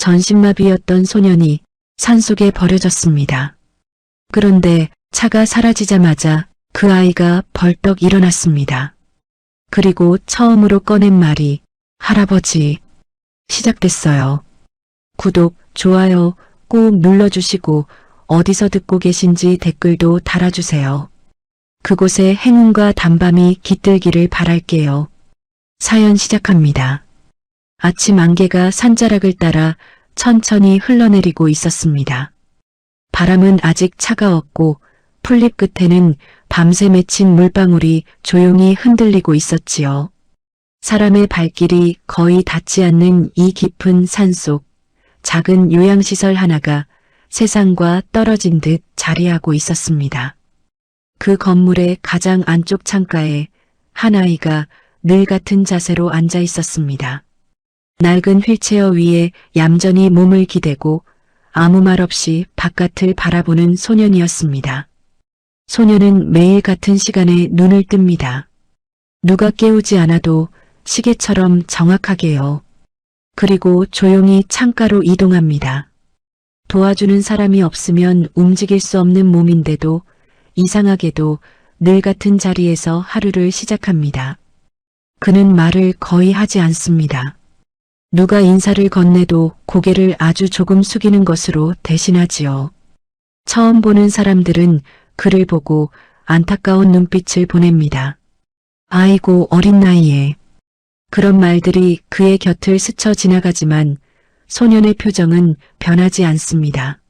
전신마비였던 소년이 산속에 버려졌습니다. 그런데 차가 사라지자마자 그 아이가 벌떡 일어났습니다. 그리고 처음으로 꺼낸 말이 할아버지 시작됐어요. 구독, 좋아요 꼭 눌러주시고 어디서 듣고 계신지 댓글도 달아주세요. 그곳에 행운과 단밤이 깃들기를 바랄게요. 사연 시작합니다. 아침 안개가 산자락을 따라 천천히 흘러내리고 있었습니다. 바람은 아직 차가웠고 풀잎 끝에는 밤새 맺힌 물방울이 조용히 흔들리고 있었지요. 사람의 발길이 거의 닿지 않는 이 깊은 산속, 작은 요양시설 하나가 세상과 떨어진 듯 자리하고 있었습니다. 그 건물의 가장 안쪽 창가에 한 아이가 늘 같은 자세로 앉아 있었습니다. 낡은 휠체어 위에 얌전히 몸을 기대고 아무 말 없이 바깥을 바라보는 소년이었습니다. 소년은 매일 같은 시간에 눈을 뜹니다. 누가 깨우지 않아도 시계처럼 정확하게요. 그리고 조용히 창가로 이동합니다. 도와주는 사람이 없으면 움직일 수 없는 몸인데도 이상하게도 늘 같은 자리에서 하루를 시작합니다. 그는 말을 거의 하지 않습니다. 누가 인사를 건네도 고개를 아주 조금 숙이는 것으로 대신하지요. 처음 보는 사람들은 그를 보고 안타까운 눈빛을 보냅니다. 아이고 어린 나이에. 그런 말들이 그의 곁을 스쳐 지나가지만 소년의 표정은 변하지 않습니다.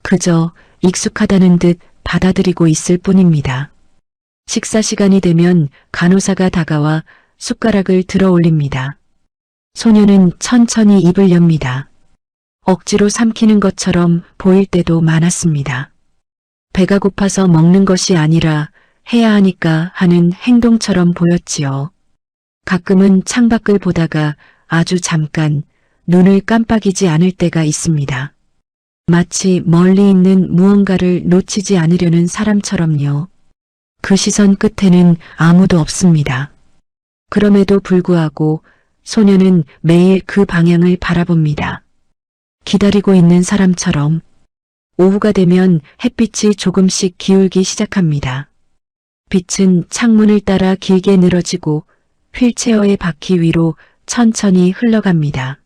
그저 익숙하다는 듯 받아들이고 있을 뿐입니다. 식사 시간이 되면 간호사가 다가와 숟가락을 들어 올립니다. 소년은 천천히 입을 엽니다. 억지로 삼키는 것처럼 보일 때도 많았습니다. 배가 고파서 먹는 것이 아니라 해야 하니까 하는 행동처럼 보였지요. 가끔은 창밖을 보다가 아주 잠깐 눈을 깜빡이지 않을 때가 있습니다. 마치 멀리 있는 무언가를 놓치지 않으려는 사람처럼요. 그 시선 끝에는 아무도 없습니다. 그럼에도 불구하고 소년은 매일 그 방향을 바라봅니다. 기다리고 있는 사람처럼. 오후가 되면 햇빛이 조금씩 기울기 시작합니다. 빛은 창문을 따라 길게 늘어지고 휠체어의 바퀴 위로 천천히 흘러갑니다.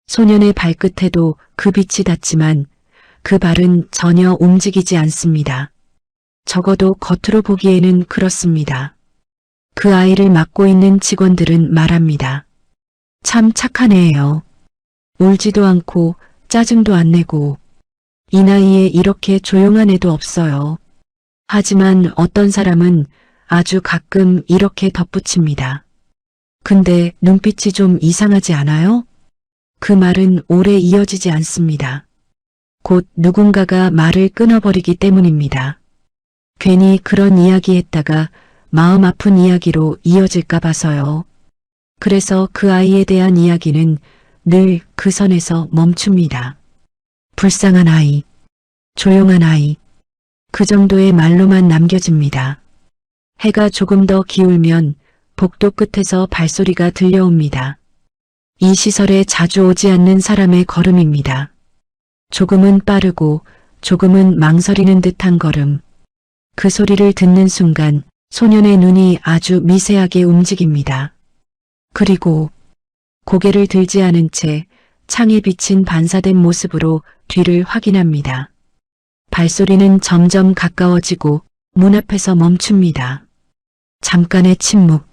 소년의 발끝에도 그 빛이 닿지만 그 발은 전혀 움직이지 않습니다. 적어도 겉으로 보기에는 그렇습니다. 그 아이를 맡고 있는 직원들은 말합니다. 참 착한 애예요. 울지도 않고 짜증도 안 내고 이 나이에 이렇게 조용한 애도 없어요. 하지만 어떤 사람은 아주 가끔 이렇게 덧붙입니다. 근데 눈빛이 좀 이상하지 않아요? 그 말은 오래 이어지지 않습니다. 곧 누군가가 말을 끊어버리기 때문입니다. 괜히 그런 이야기 했다가 마음 아픈 이야기로 이어질까 봐서요. 그래서 그 아이에 대한 이야기는 늘 그 선에서 멈춥니다. 불쌍한 아이, 조용한 아이, 그 정도의 말로만 남겨집니다. 해가 조금 더 기울면 복도 끝에서 발소리가 들려옵니다. 이 시설에 자주 오지 않는 사람의 걸음입니다. 조금은 빠르고 조금은 망설이는 듯한 걸음. 그 소리를 듣는 순간 소년의 눈이 아주 미세하게 움직입니다. 그리고 고개를 들지 않은 채 창에 비친 반사된 모습으로 뒤를 확인합니다. 발소리는 점점 가까워지고 문 앞에서 멈춥니다. 잠깐의 침묵.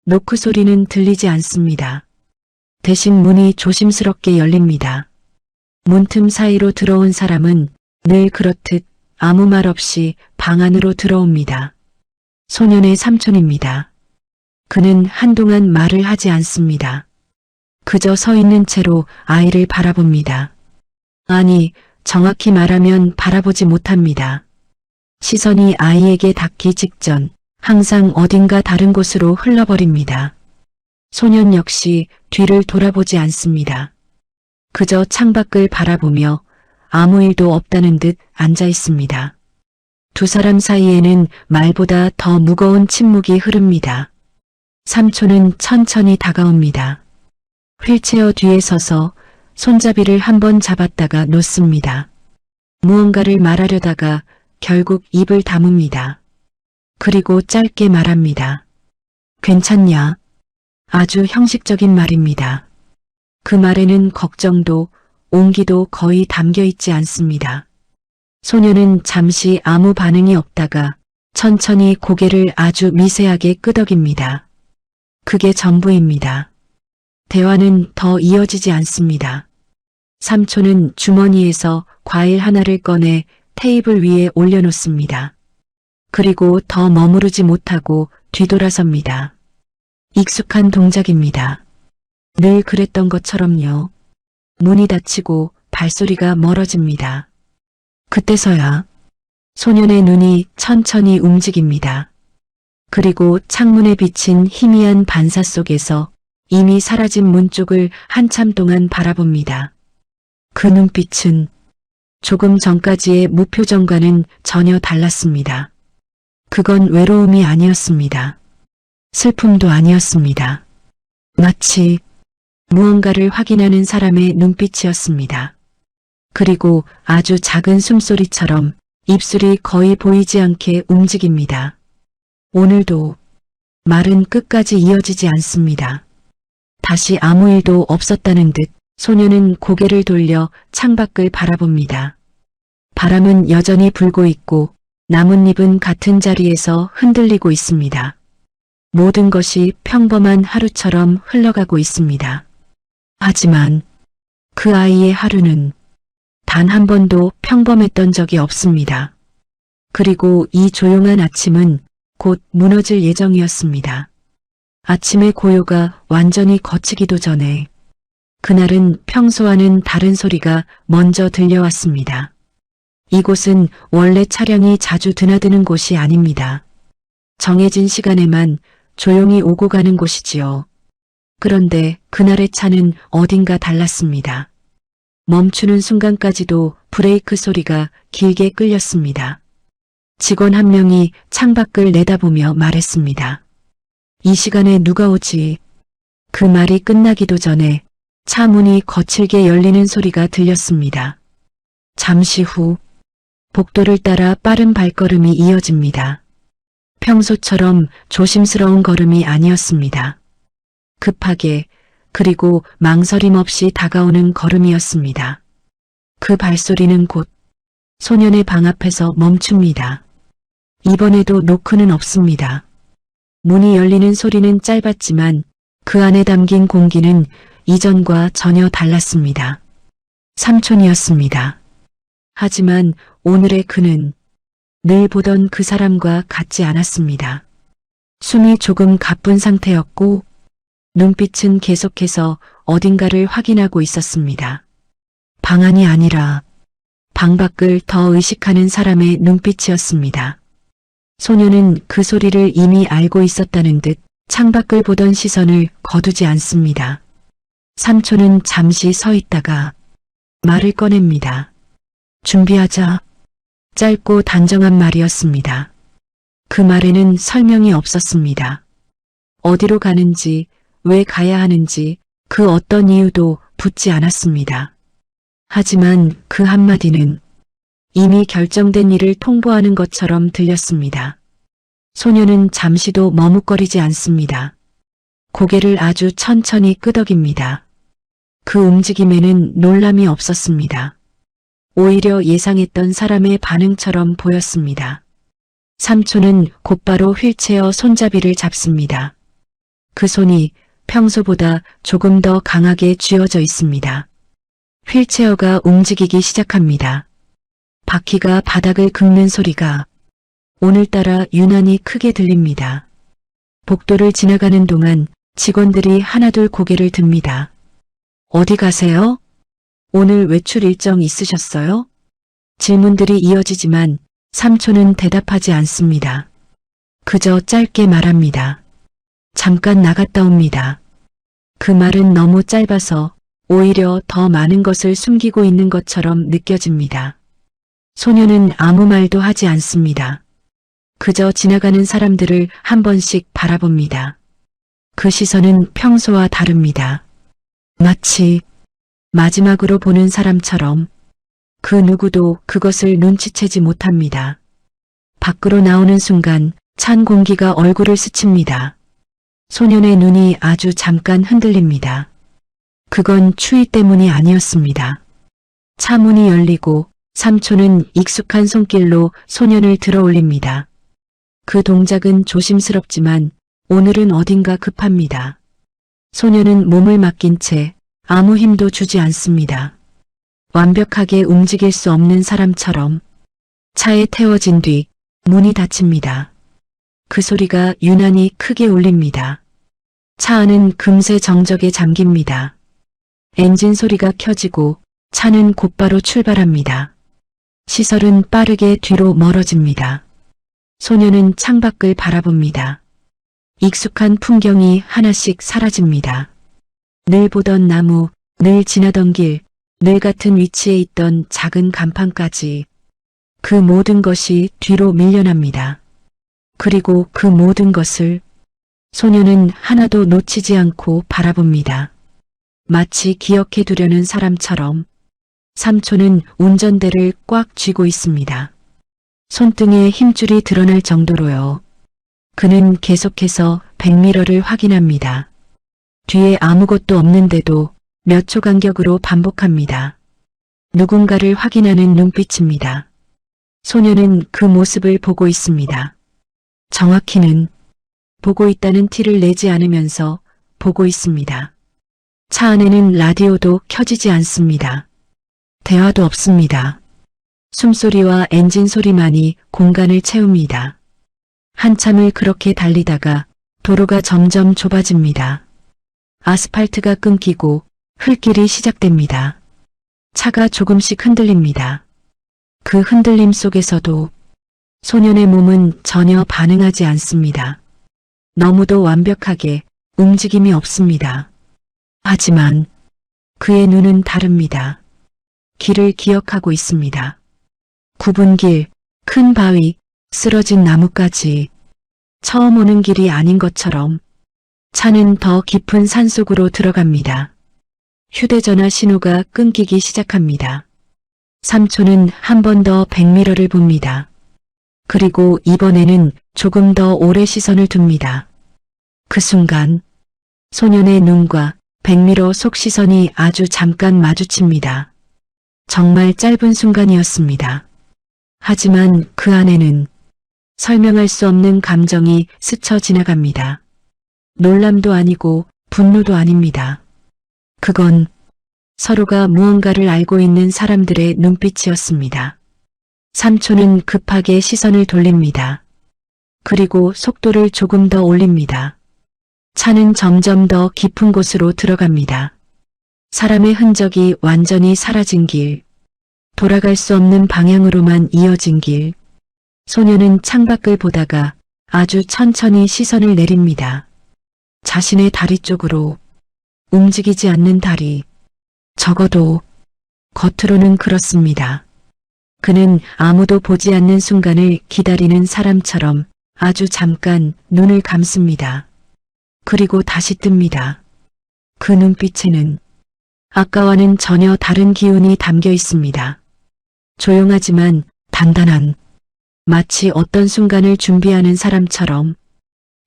노크 소리는 들리지 않습니다. 대신 문이 조심스럽게 열립니다. 문틈 사이로 들어온 사람은 늘 그렇듯 아무 말 없이 방 안으로 들어옵니다. 소년의 삼촌입니다. 그는 한동안 말을 하지 않습니다. 그저 서 있는 채로 아이를 바라봅니다. 아니, 정확히 말하면 바라보지 못합니다. 시선이 아이에게 닿기 직전 항상 어딘가 다른 곳으로 흘러버립니다. 소년 역시 뒤를 돌아보지 않습니다. 그저 창밖을 바라보며 아무 일도 없다는 듯 앉아 있습니다. 두 사람 사이에는 말보다 더 무거운 침묵이 흐릅니다. 삼촌은 천천히 다가옵니다. 휠체어 뒤에 서서 손잡이를 한번 잡았다가 놓습니다. 무언가를 말하려다가 결국 입을 다뭅니다. 그리고 짧게 말합니다. 괜찮냐? 아주 형식적인 말입니다. 그 말에는 걱정도 온기도 거의 담겨 있지 않습니다. 소녀는 잠시 아무 반응이 없다가 천천히 고개를 아주 미세하게 끄덕입니다. 그게 전부입니다. 대화는 더 이어지지 않습니다. 삼촌은 주머니에서 과일 하나를 꺼내 테이블 위에 올려놓습니다. 그리고 더 머무르지 못하고 뒤돌아섭니다. 익숙한 동작입니다. 늘 그랬던 것처럼요. 문이 닫히고 발소리가 멀어집니다. 그때서야 소년의 눈이 천천히 움직입니다. 그리고 창문에 비친 희미한 반사 속에서 이미 사라진 문 쪽을 한참 동안 바라봅니다. 그 눈빛은 조금 전까지의 무표정과는 전혀 달랐습니다. 그건 외로움이 아니었습니다. 슬픔도 아니었습니다. 마치 무언가를 확인하는 사람의 눈빛이었습니다. 그리고 아주 작은 숨소리처럼 입술이 거의 보이지 않게 움직입니다. 오늘도 말은 끝까지 이어지지 않습니다. 다시 아무 일도 없었다는 듯 소녀는 고개를 돌려 창밖을 바라봅니다. 바람은 여전히 불고 있고 나뭇잎은 같은 자리에서 흔들리고 있습니다. 모든 것이 평범한 하루처럼 흘러가고 있습니다. 하지만 그 아이의 하루는 단 한 번도 평범했던 적이 없습니다. 그리고 이 조용한 아침은 곧 무너질 예정이었습니다. 아침의 고요가 완전히 걷히기도 전에 그날은 평소와는 다른 소리가 먼저 들려왔습니다. 이곳은 원래 차량이 자주 드나드는 곳이 아닙니다. 정해진 시간에만 조용히 오고 가는 곳이지요. 그런데 그날의 차는 어딘가 달랐습니다. 멈추는 순간까지도 브레이크 소리가 길게 끌렸습니다. 직원 한 명이 창밖을 내다보며 말했습니다. 이 시간에 누가 오지? 그 말이 끝나기도 전에 차 문이 거칠게 열리는 소리가 들렸습니다. 잠시 후 복도를 따라 빠른 발걸음이 이어집니다. 평소처럼 조심스러운 걸음이 아니었습니다. 급하게 그리고 망설임 없이 다가오는 걸음이었습니다. 그 발소리는 곧 소년의 방 앞에서 멈춥니다. 이번에도 노크는 없습니다. 문이 열리는 소리는 짧았지만 그 안에 담긴 공기는 이전과 전혀 달랐습니다. 삼촌이었습니다. 하지만 오늘의 그는 늘 보던 그 사람과 같지 않았습니다. 숨이 조금 가쁜 상태였고 눈빛은 계속해서 어딘가를 확인하고 있었습니다. 방 안이 아니라 방 밖을 더 의식하는 사람의 눈빛이었습니다. 소녀는 그 소리를 이미 알고 있었다는 듯 창밖을 보던 시선을 거두지 않습니다. 삼촌은 잠시 서 있다가 말을 꺼냅니다. 준비하자. 짧고 단정한 말이었습니다. 그 말에는 설명이 없었습니다. 어디로 가는지, 왜 가야 하는지 그 어떤 이유도 붙지 않았습니다. 하지만 그 한마디는 이미 결정된 일을 통보하는 것처럼 들렸습니다. 소녀는 잠시도 머뭇거리지 않습니다. 고개를 아주 천천히 끄덕입니다. 그 움직임에는 놀람이 없었습니다. 오히려 예상했던 사람의 반응처럼 보였습니다. 삼촌은 곧바로 휠체어 손잡이를 잡습니다. 그 손이 평소보다 조금 더 강하게 쥐어져 있습니다. 휠체어가 움직이기 시작합니다. 바퀴가 바닥을 긁는 소리가 오늘따라 유난히 크게 들립니다. 복도를 지나가는 동안 직원들이 하나둘 고개를 듭니다. 어디 가세요? 오늘 외출 일정 있으셨어요? 질문들이 이어지지만 삼촌은 대답하지 않습니다. 그저 짧게 말합니다. 잠깐 나갔다 옵니다. 그 말은 너무 짧아서 오히려 더 많은 것을 숨기고 있는 것처럼 느껴집니다. 소녀는 아무 말도 하지 않습니다. 그저 지나가는 사람들을 한 번씩 바라봅니다. 그 시선은 평소와 다릅니다. 마치 마지막으로 보는 사람처럼 그 누구도 그것을 눈치채지 못합니다. 밖으로 나오는 순간 찬 공기가 얼굴을 스칩니다. 소년의 눈이 아주 잠깐 흔들립니다. 그건 추위 때문이 아니었습니다. 차 문이 열리고 삼촌은 익숙한 손길로 소년을 들어 올립니다. 그 동작은 조심스럽지만 오늘은 어딘가 급합니다. 소년은 몸을 맡긴 채 아무 힘도 주지 않습니다. 완벽하게 움직일 수 없는 사람처럼 차에 태워진 뒤 문이 닫힙니다. 그 소리가 유난히 크게 울립니다. 차 안은 금세 정적에 잠깁니다. 엔진 소리가 켜지고 차는 곧바로 출발합니다. 시설은 빠르게 뒤로 멀어집니다. 소년은 창밖을 바라봅니다. 익숙한 풍경이 하나씩 사라집니다. 늘 보던 나무, 늘 지나던 길, 늘 같은 위치에 있던 작은 간판까지 그 모든 것이 뒤로 밀려납니다. 그리고 그 모든 것을 소년은 하나도 놓치지 않고 바라봅니다. 마치 기억해 두려는 사람처럼 삼촌은 운전대를 꽉 쥐고 있습니다. 손등에 힘줄이 드러날 정도로요. 그는 계속해서 백미러를 확인합니다. 뒤에 아무것도 없는데도 몇 초 간격으로 반복합니다. 누군가를 확인하는 눈빛입니다. 소년은 그 모습을 보고 있습니다. 정확히는 보고 있다는 티를 내지 않으면서 보고 있습니다. 차 안에는 라디오도 켜지지 않습니다. 대화도 없습니다. 숨소리와 엔진 소리만이 공간을 채웁니다. 한참을 그렇게 달리다가 도로가 점점 좁아집니다. 아스팔트가 끊기고 흙길이 시작됩니다. 차가 조금씩 흔들립니다. 그 흔들림 속에서도 소년의 몸은 전혀 반응하지 않습니다. 너무도 완벽하게 움직임이 없습니다. 하지만 그의 눈은 다릅니다. 길을 기억하고 있습니다. 굽은 길, 큰 바위, 쓰러진 나무까지 처음 오는 길이 아닌 것처럼 차는 더 깊은 산속으로 들어갑니다. 휴대전화 신호가 끊기기 시작합니다. 삼촌은 한 번 더 백미러를 봅니다. 그리고 이번에는 조금 더 오래 시선을 둡니다. 그 순간 소년의 눈과 백미러 속 시선이 아주 잠깐 마주칩니다. 정말 짧은 순간이었습니다. 하지만 그 안에는 설명할 수 없는 감정이 스쳐 지나갑니다. 놀람도 아니고 분노도 아닙니다. 그건 서로가 무언가를 알고 있는 사람들의 눈빛이었습니다. 삼촌은 급하게 시선을 돌립니다. 그리고 속도를 조금 더 올립니다. 차는 점점 더 깊은 곳으로 들어갑니다. 사람의 흔적이 완전히 사라진 길, 돌아갈 수 없는 방향으로만 이어진 길. 소년은 창밖을 보다가 아주 천천히 시선을 내립니다. 자신의 다리 쪽으로. 움직이지 않는 다리. 적어도 겉으로는 그렇습니다. 그는 아무도 보지 않는 순간을 기다리는 사람처럼 아주 잠깐 눈을 감습니다. 그리고 다시 뜹니다. 그 눈빛에는 아까와는 전혀 다른 기운이 담겨 있습니다. 조용하지만 단단한, 마치 어떤 순간을 준비하는 사람처럼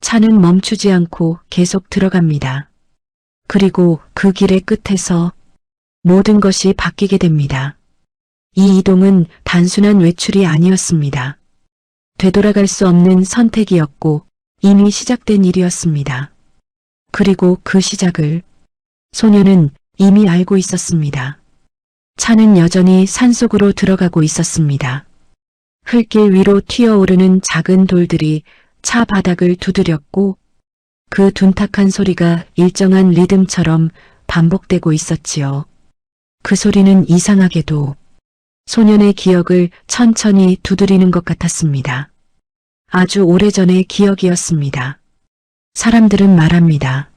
차는 멈추지 않고 계속 들어갑니다. 그리고 그 길의 끝에서 모든 것이 바뀌게 됩니다. 이 이동은 단순한 외출이 아니었습니다. 되돌아갈 수 없는 선택이었고 이미 시작된 일이었습니다. 그리고 그 시작을 소년은 이미 알고 있었습니다. 차는 여전히 산속으로 들어가고 있었습니다. 흙길 위로 튀어오르는 작은 돌들이 차 바닥을 두드렸고 그 둔탁한 소리가 일정한 리듬처럼 반복되고 있었지요. 그 소리는 이상하게도 소년의 기억을 천천히 두드리는 것 같았습니다. 아주 오래전의 기억이었습니다. 사람들은 말합니다.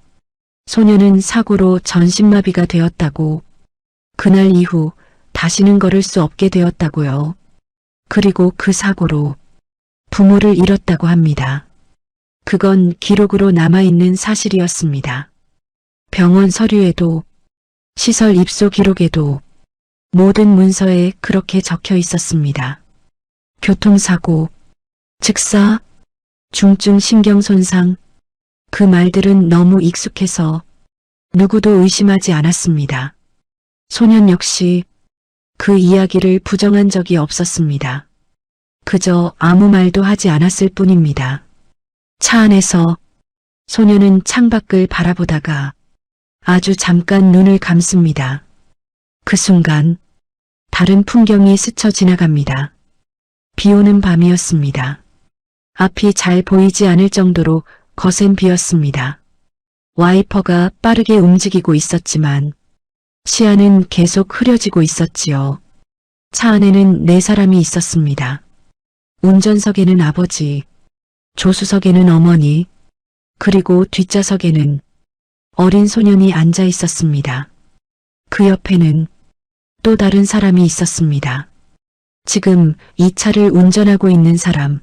소년은 사고로 전신마비가 되었다고. 그날 이후 다시는 걸을 수 없게 되었다고요. 그리고 그 사고로 부모를 잃었다고 합니다. 그건 기록으로 남아있는 사실이었습니다. 병원 서류에도 시설 입소 기록에도 모든 문서에 그렇게 적혀 있었습니다. 교통사고, 즉사, 중증 신경손상, 그 말들은 너무 익숙해서 누구도 의심하지 않았습니다. 소년 역시 그 이야기를 부정한 적이 없었습니다. 그저 아무 말도 하지 않았을 뿐입니다. 차 안에서 소년은 창밖을 바라보다가 아주 잠깐 눈을 감습니다. 그 순간 다른 풍경이 스쳐 지나갑니다. 비 오는 밤이었습니다. 앞이 잘 보이지 않을 정도로 거센 비였습니다. 와이퍼가 빠르게 움직이고 있었지만 시야는 계속 흐려지고 있었지요. 차 안에는 4사람이 있었습니다. 운전석에는 아버지, 조수석에는 어머니, 그리고 뒷좌석에는 어린 소년이 앉아 있었습니다. 그 옆에는 또 다른 사람이 있었습니다. 지금 이 차를 운전하고 있는 사람,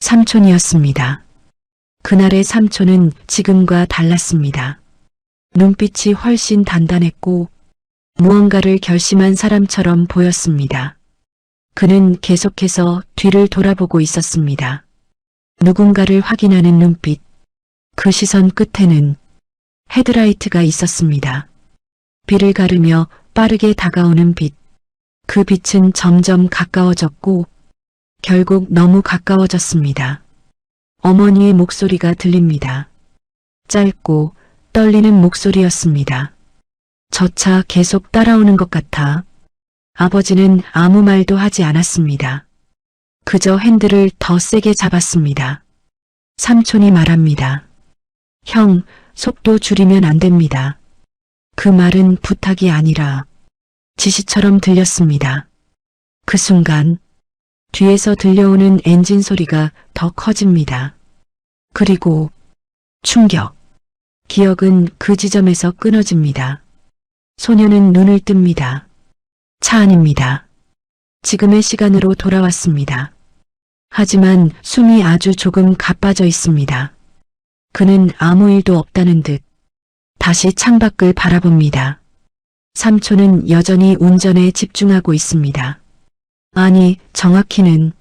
삼촌이었습니다. 그날의 삼촌은 지금과 달랐습니다. 눈빛이 훨씬 단단했고 무언가를 결심한 사람처럼 보였습니다. 그는 계속해서 뒤를 돌아보고 있었습니다. 누군가를 확인하는 눈빛, 그 시선 끝에는 헤드라이트가 있었습니다. 비를 가르며 빠르게 다가오는 빛, 그 빛은 점점 가까워졌고 결국 너무 가까워졌습니다. 어머니의 목소리가 들립니다. 짧고 떨리는 목소리였습니다. 저 차 계속 따라오는 것 같아. 아버지는 아무 말도 하지 않았습니다. 그저 핸들을 더 세게 잡았습니다. 삼촌이 말합니다. 형, 속도 줄이면 안 됩니다. 그 말은 부탁이 아니라 지시처럼 들렸습니다. 그 순간 뒤에서 들려오는 엔진 소리가 더 커집니다. 그리고 충격. 기억은 그 지점에서 끊어집니다. 소녀는 눈을 뜹니다. 차 안입니다. 지금의 시간으로 돌아왔습니다. 하지만 숨이 아주 조금 가빠져 있습니다. 그는 아무 일도 없다는 듯 다시 창밖을 바라봅니다. 삼촌은 여전히 운전에 집중하고 있습니다. 아니, 정확히는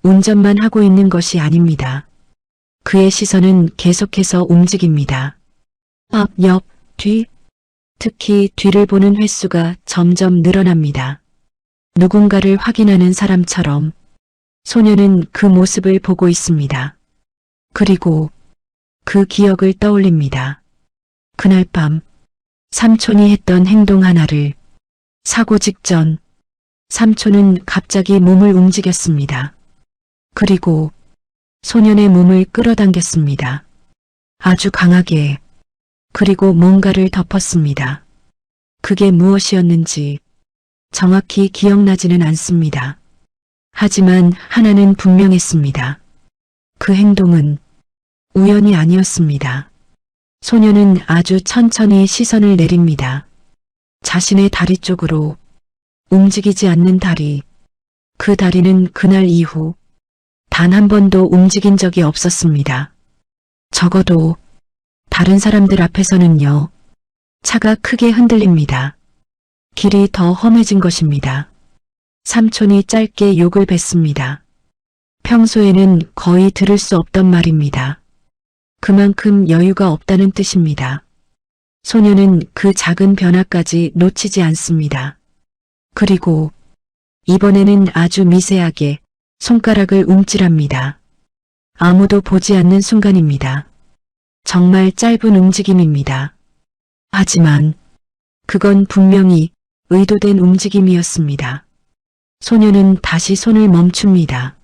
운전만 하고 있는 것이 아닙니다. 그의 시선은 계속해서 움직입니다. 앞, 옆, 뒤, 특히 뒤를 보는 횟수가 점점 늘어납니다. 누군가를 확인하는 사람처럼 소녀는 그 모습을 보고 있습니다. 그리고 그 기억을 떠올립니다. 그날 밤 삼촌이 했던 행동 하나를. 사고 직전 삼촌은 갑자기 몸을 움직였습니다. 그리고 소년의 몸을 끌어당겼습니다. 아주 강하게. 그리고 뭔가를 덮었습니다. 그게 무엇이었는지 정확히 기억나지는 않습니다. 하지만 하나는 분명했습니다. 그 행동은 우연이 아니었습니다. 소녀는 아주 천천히 시선을 내립니다. 자신의 다리 쪽으로. 움직이지 않는 다리. 그 다리는 그날 이후 단 한 번도 움직인 적이 없었습니다. 적어도 다른 사람들 앞에서는요. 차가 크게 흔들립니다. 길이 더 험해진 것입니다. 삼촌이 짧게 욕을 뱉습니다. 평소에는 거의 들을 수 없던 말입니다. 그만큼 여유가 없다는 뜻입니다. 소녀는 그 작은 변화까지 놓치지 않습니다. 그리고 이번에는 아주 미세하게 손가락을 움찔합니다. 아무도 보지 않는 순간입니다. 정말 짧은 움직임입니다. 하지만 그건 분명히 의도된 움직임이었습니다. 소녀는 다시 손을 멈춥니다.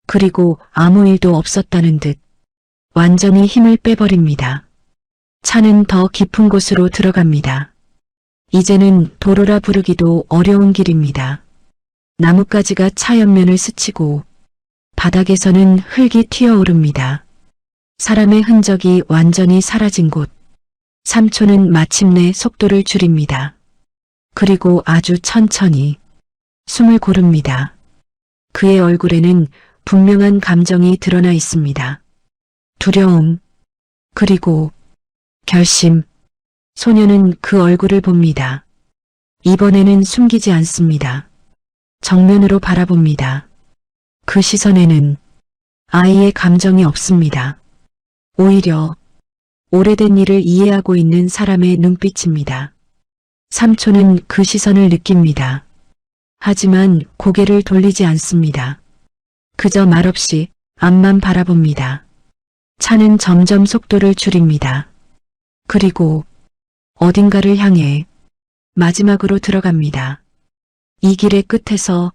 그리고 아무 일도 없었다는 듯 완전히 힘을 빼버립니다. 차는 더 깊은 곳으로 들어갑니다. 이제는 도로라 부르기도 어려운 길입니다. 나뭇가지가 차 옆면을 스치고 바닥에서는 흙이 튀어오릅니다. 사람의 흔적이 완전히 사라진 곳. 삼촌은 마침내 속도를 줄입니다. 그리고 아주 천천히 숨을 고릅니다. 그의 얼굴에는 분명한 감정이 드러나 있습니다. 두려움, 그리고 결심. 소녀는 그 얼굴을 봅니다. 이번에는 숨기지 않습니다. 정면으로 바라봅니다. 그 시선에는 아이의 감정이 없습니다. 오히려 오래된 일을 이해하고 있는 사람의 눈빛입니다. 삼촌은 그 시선을 느낍니다. 하지만 고개를 돌리지 않습니다. 그저 말없이 앞만 바라봅니다. 차는 점점 속도를 줄입니다. 그리고 어딘가를 향해 마지막으로 들어갑니다. 이 길의 끝에서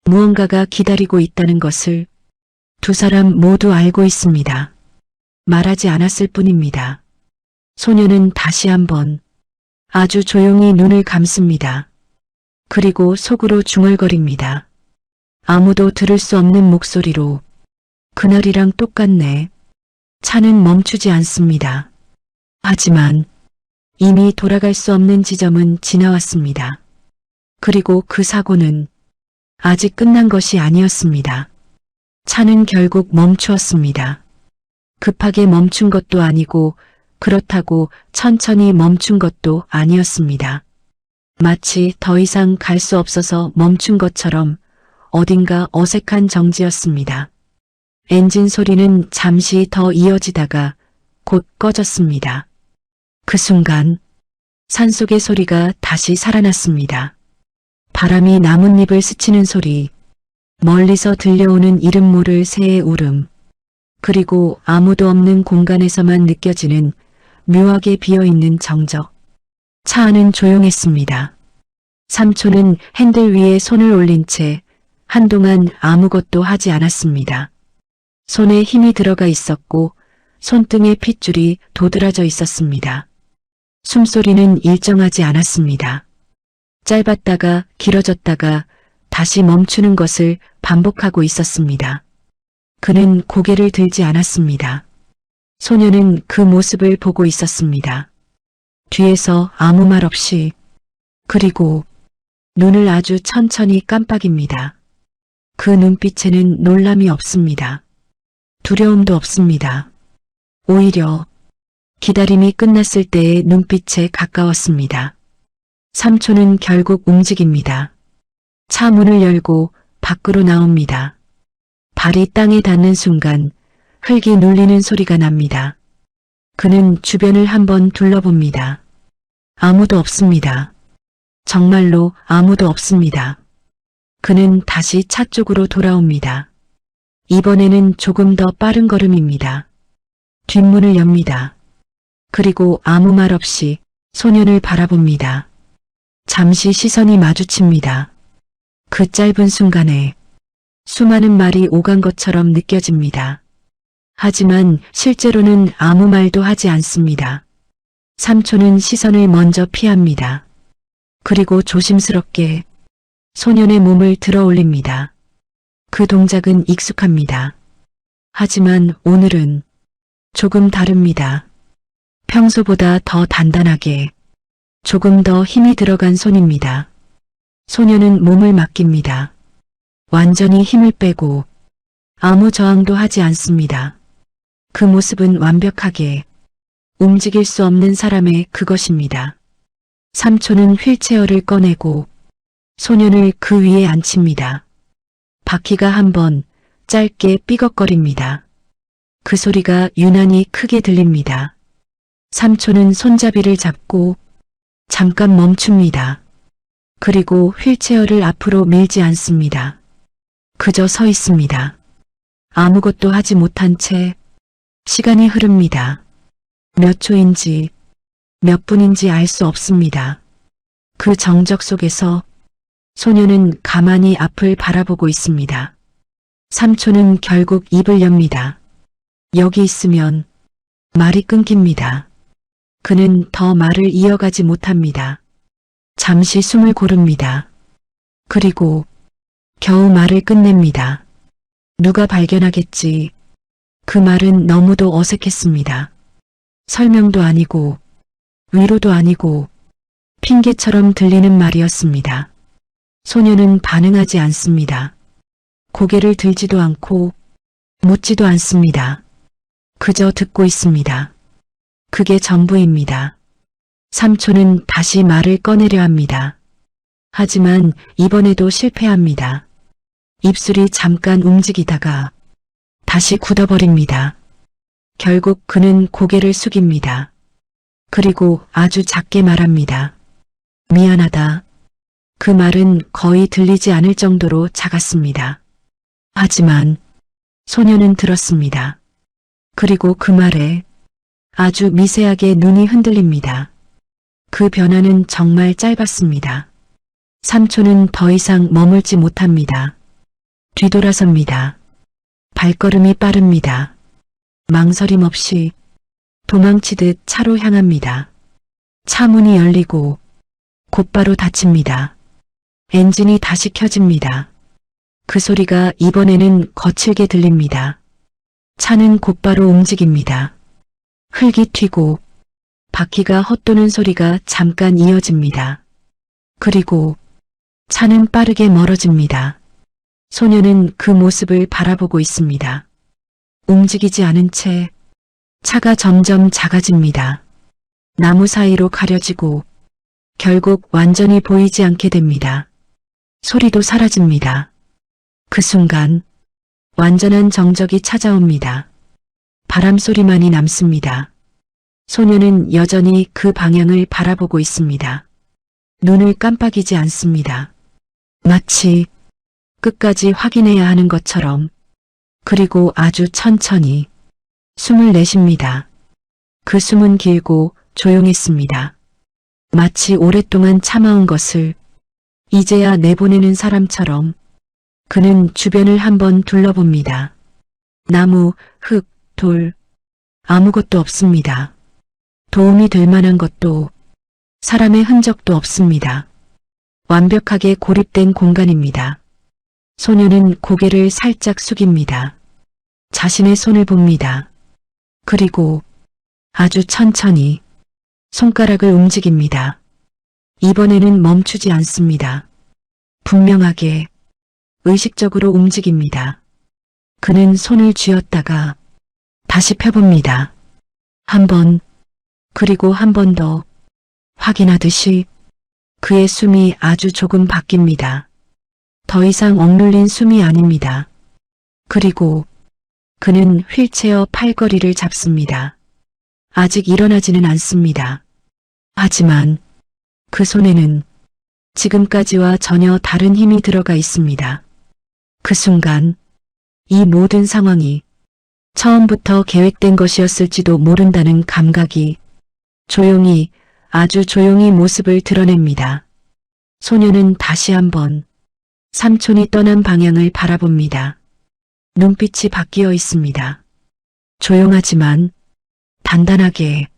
무언가가 기다리고 있다는 것을 두 사람 모두 알고 있습니다. 말하지 않았을 뿐입니다. 소녀는 다시 한번 아주 조용히 눈을 감습니다. 그리고 속으로 중얼거립니다. 아무도 들을 수 없는 목소리로 그날이랑 똑같네. 차는 멈추지 않습니다. 하지만 이미 돌아갈 수 없는 지점은 지나왔습니다. 그리고 그 사고는 아직 끝난 것이 아니었습니다. 차는 결국 멈추었습니다. 급하게 멈춘 것도 아니고 그렇다고 천천히 멈춘 것도 아니었습니다. 마치 더 이상 갈 수 없어서 멈춘 것처럼 어딘가 어색한 정지였습니다. 엔진 소리는 잠시 더 이어지다가 곧 꺼졌습니다. 그 순간 산속의 소리가 다시 살아났습니다. 바람이 나뭇잎을 스치는 소리, 멀리서 들려오는 이름 모를 새의 울음, 그리고 아무도 없는 공간에서만 느껴지는 묘하게 비어있는 정적. 차 안은 조용했습니다. 삼촌은 핸들 위에 손을 올린 채 한동안 아무것도 하지 않았습니다. 손에 힘이 들어가 있었고 손등에 핏줄이 도드라져 있었습니다. 숨소리는 일정하지 않았습니다. 짧았다가 길어졌다가 다시 멈추는 것을 반복하고 있었습니다. 그는 고개를 들지 않았습니다. 소녀는 그 모습을 보고 있었습니다. 뒤에서 아무 말 없이, 그리고 눈을 아주 천천히 깜빡입니다. 그 눈빛에는 놀람이 없습니다. 두려움도 없습니다. 오히려 기다림이 끝났을 때의 눈빛에 가까웠습니다. 삼촌은 결국 움직입니다. 차 문을 열고 밖으로 나옵니다. 발이 땅에 닿는 순간 흙이 눌리는 소리가 납니다. 그는 주변을 한번 둘러봅니다. 아무도 없습니다. 정말로 아무도 없습니다. 그는 다시 차 쪽으로 돌아옵니다. 이번에는 조금 더 빠른 걸음입니다. 뒷문을 엽니다. 그리고 아무 말 없이 소년을 바라봅니다. 잠시 시선이 마주칩니다. 그 짧은 순간에 수많은 말이 오간 것처럼 느껴집니다. 하지만 실제로는 아무 말도 하지 않습니다. 삼촌은 시선을 먼저 피합니다. 그리고 조심스럽게 소년의 몸을 들어 올립니다. 그 동작은 익숙합니다. 하지만 오늘은 조금 다릅니다. 평소보다 더 단단하게, 조금 더 힘이 들어간 손입니다. 소년은 몸을 맡깁니다. 완전히 힘을 빼고 아무 저항도 하지 않습니다. 그 모습은 완벽하게 움직일 수 없는 사람의 그것입니다. 삼촌은 휠체어를 꺼내고 소년을 그 위에 앉힙니다. 바퀴가 한번 짧게 삐걱거립니다. 그 소리가 유난히 크게 들립니다. 삼촌은 손잡이를 잡고 잠깐 멈춥니다. 그리고 휠체어를 앞으로 밀지 않습니다. 그저 서 있습니다. 아무것도 하지 못한 채 시간이 흐릅니다. 몇 초인지 몇 분인지 알 수 없습니다. 그 정적 속에서 소녀는 가만히 앞을 바라보고 있습니다. 삼촌은 결국 입을 엽니다. 여기 있으면 말이 끊깁니다. 그는 더 말을 이어가지 못합니다. 잠시 숨을 고릅니다. 그리고 겨우 말을 끝냅니다. 누가 발견하겠지. 그 말은 너무도 어색했습니다. 설명도 아니고 위로도 아니고 핑계처럼 들리는 말이었습니다. 소녀는 반응하지 않습니다. 고개를 들지도 않고 묻지도 않습니다. 그저 듣고 있습니다. 그게 전부입니다. 삼촌은 다시 말을 꺼내려 합니다. 하지만 이번에도 실패합니다. 입술이 잠깐 움직이다가 다시 굳어버립니다. 결국 그는 고개를 숙입니다. 그리고 아주 작게 말합니다. 미안하다. 그 말은 거의 들리지 않을 정도로 작았습니다. 하지만 소녀는 들었습니다. 그리고 그 말에 아주 미세하게 눈이 흔들립니다. 그 변화는 정말 짧았습니다. 삼촌은 더 이상 머물지 못합니다. 뒤돌아섭니다. 발걸음이 빠릅니다. 망설임 없이 도망치듯 차로 향합니다. 차 문이 열리고 곧바로 닫힙니다. 엔진이 다시 켜집니다. 그 소리가 이번에는 거칠게 들립니다. 차는 곧바로 움직입니다. 흙이 튀고 바퀴가 헛도는 소리가 잠깐 이어집니다. 그리고 차는 빠르게 멀어집니다. 소녀는 그 모습을 바라보고 있습니다. 움직이지 않은 채 차가 점점 작아집니다. 나무 사이로 가려지고 결국 완전히 보이지 않게 됩니다. 소리도 사라집니다. 그 순간 완전한 정적이 찾아옵니다. 바람 소리만이 남습니다. 소녀는 여전히 그 방향을 바라보고 있습니다. 눈을 깜빡이지 않습니다. 마치 끝까지 확인해야 하는 것처럼. 그리고 아주 천천히 숨을 내쉽니다. 그 숨은 길고 조용했습니다. 마치 오랫동안 참아온 것을 이제야 내보내는 사람처럼 그는 주변을 한번 둘러봅니다. 나무, 흙, 돌, 아무것도 없습니다. 도움이 될 만한 것도 사람의 흔적도 없습니다. 완벽하게 고립된 공간입니다. 소녀는 고개를 살짝 숙입니다. 자신의 손을 봅니다. 그리고 아주 천천히 손가락을 움직입니다. 이번에는 멈추지 않습니다. 분명하게, 의식적으로 움직입니다. 그는 손을 쥐었다가 다시 펴봅니다. 한 번, 그리고 한 번 더, 확인하듯이 그의 숨이 아주 조금 바뀝니다. 더 이상 억눌린 숨이 아닙니다. 그리고 그는 휠체어 팔걸이를 잡습니다. 아직 일어나지는 않습니다. 하지만 그 손에는 지금까지와 전혀 다른 힘이 들어가 있습니다. 그 순간 이 모든 상황이 처음부터 계획된 것이었을지도 모른다는 감각이 조용히, 아주 조용히 모습을 드러냅니다. 소녀는 다시 한번 삼촌이 떠난 방향을 바라봅니다. 눈빛이 바뀌어 있습니다. 조용하지만 단단하게,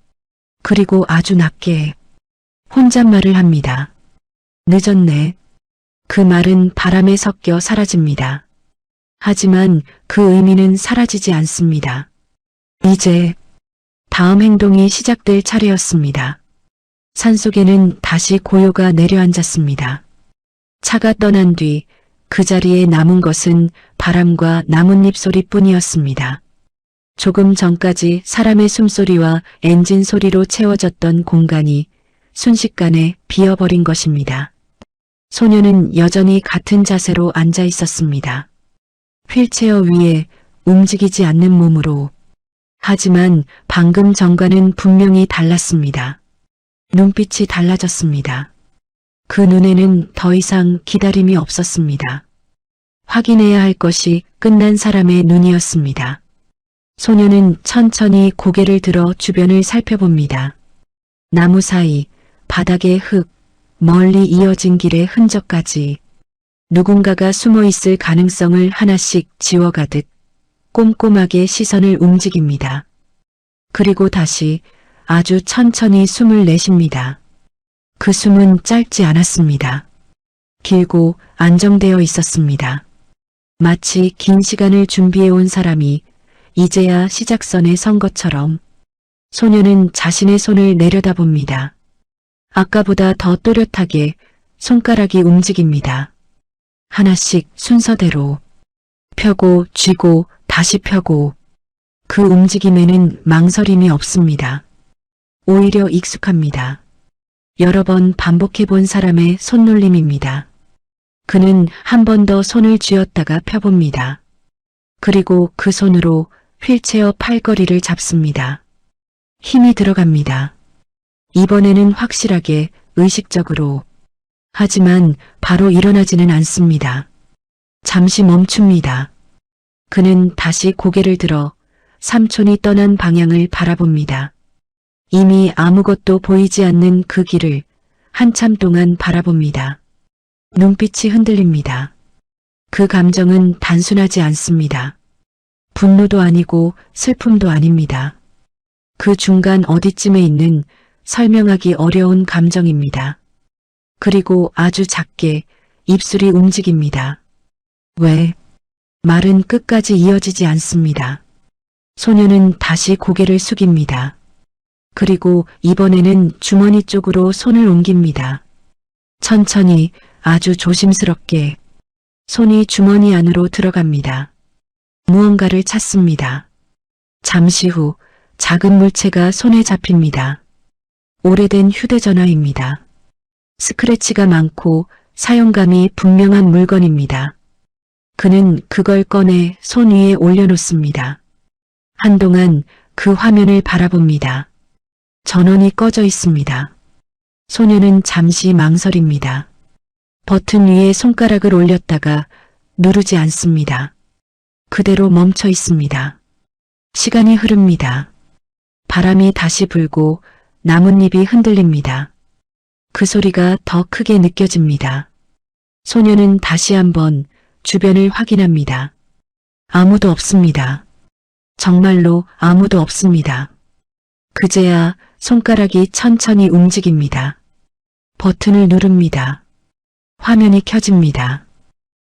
그리고 아주 낮게 혼잣말을 합니다. 늦었네. 그 말은 바람에 섞여 사라집니다. 하지만 그 의미는 사라지지 않습니다. 이제 다음 행동이 시작될 차례였습니다. 산속에는 다시 고요가 내려앉았습니다. 차가 떠난 뒤 그 자리에 남은 것은 바람과 나뭇잎 소리뿐이었습니다. 조금 전까지 사람의 숨소리와 엔진 소리로 채워졌던 공간이 순식간에 비어버린 것입니다. 소녀는 여전히 같은 자세로 앉아 있었습니다. 휠체어 위에 움직이지 않는 몸으로. 하지만 방금 전과는 분명히 달랐습니다. 눈빛이 달라졌습니다. 그 눈에는 더 이상 기다림이 없었습니다. 확인해야 할 것이 끝난 사람의 눈이었습니다. 소녀는 천천히 고개를 들어 주변을 살펴봅니다. 나무 사이, 바닥의 흙, 멀리 이어진 길의 흔적까지 누군가가 숨어 있을 가능성을 하나씩 지워가듯 꼼꼼하게 시선을 움직입니다. 그리고 다시 아주 천천히 숨을 내쉽니다. 그 숨은 짧지 않았습니다. 길고 안정되어 있었습니다. 마치 긴 시간을 준비해온 사람이 이제야 시작선에 선 것처럼. 소녀는 자신의 손을 내려다봅니다. 아까보다 더 또렷하게 손가락이 움직입니다. 하나씩 순서대로 펴고 쥐고 다시 펴고. 그 움직임에는 망설임이 없습니다. 오히려 익숙합니다. 여러 번 반복해 본 사람의 손놀림입니다. 그는 한 번 더 손을 쥐었다가 펴봅니다. 그리고 그 손으로 휠체어 팔걸이를 잡습니다. 힘이 들어갑니다. 이번에는 확실하게, 의식적으로. 하지만 바로 일어나지는 않습니다. 잠시 멈춥니다. 그는 다시 고개를 들어 삼촌이 떠난 방향을 바라봅니다. 이미 아무것도 보이지 않는 그 길을 한참 동안 바라봅니다. 눈빛이 흔들립니다. 그 감정은 단순하지 않습니다. 분노도 아니고 슬픔도 아닙니다. 그 중간 어디쯤에 있는 설명하기 어려운 감정입니다. 그리고 아주 작게 입술이 움직입니다. 왜? 말은 끝까지 이어지지 않습니다. 소녀는 다시 고개를 숙입니다. 그리고 이번에는 주머니 쪽으로 손을 옮깁니다. 천천히, 아주 조심스럽게 손이 주머니 안으로 들어갑니다. 무언가를 찾습니다. 잠시 후 작은 물체가 손에 잡힙니다. 오래된 휴대전화입니다. 스크래치가 많고 사용감이 분명한 물건입니다. 그는 그걸 꺼내 손 위에 올려놓습니다. 한동안 그 화면을 바라봅니다. 전원이 꺼져 있습니다. 소녀는 잠시 망설입니다. 버튼 위에 손가락을 올렸다가 누르지 않습니다. 그대로 멈춰 있습니다. 시간이 흐릅니다. 바람이 다시 불고 나뭇잎이 흔들립니다. 그 소리가 더 크게 느껴집니다. 소녀는 다시 한번 주변을 확인합니다. 아무도 없습니다. 정말로 아무도 없습니다. 그제야 손가락이 천천히 움직입니다. 버튼을 누릅니다. 화면이 켜집니다.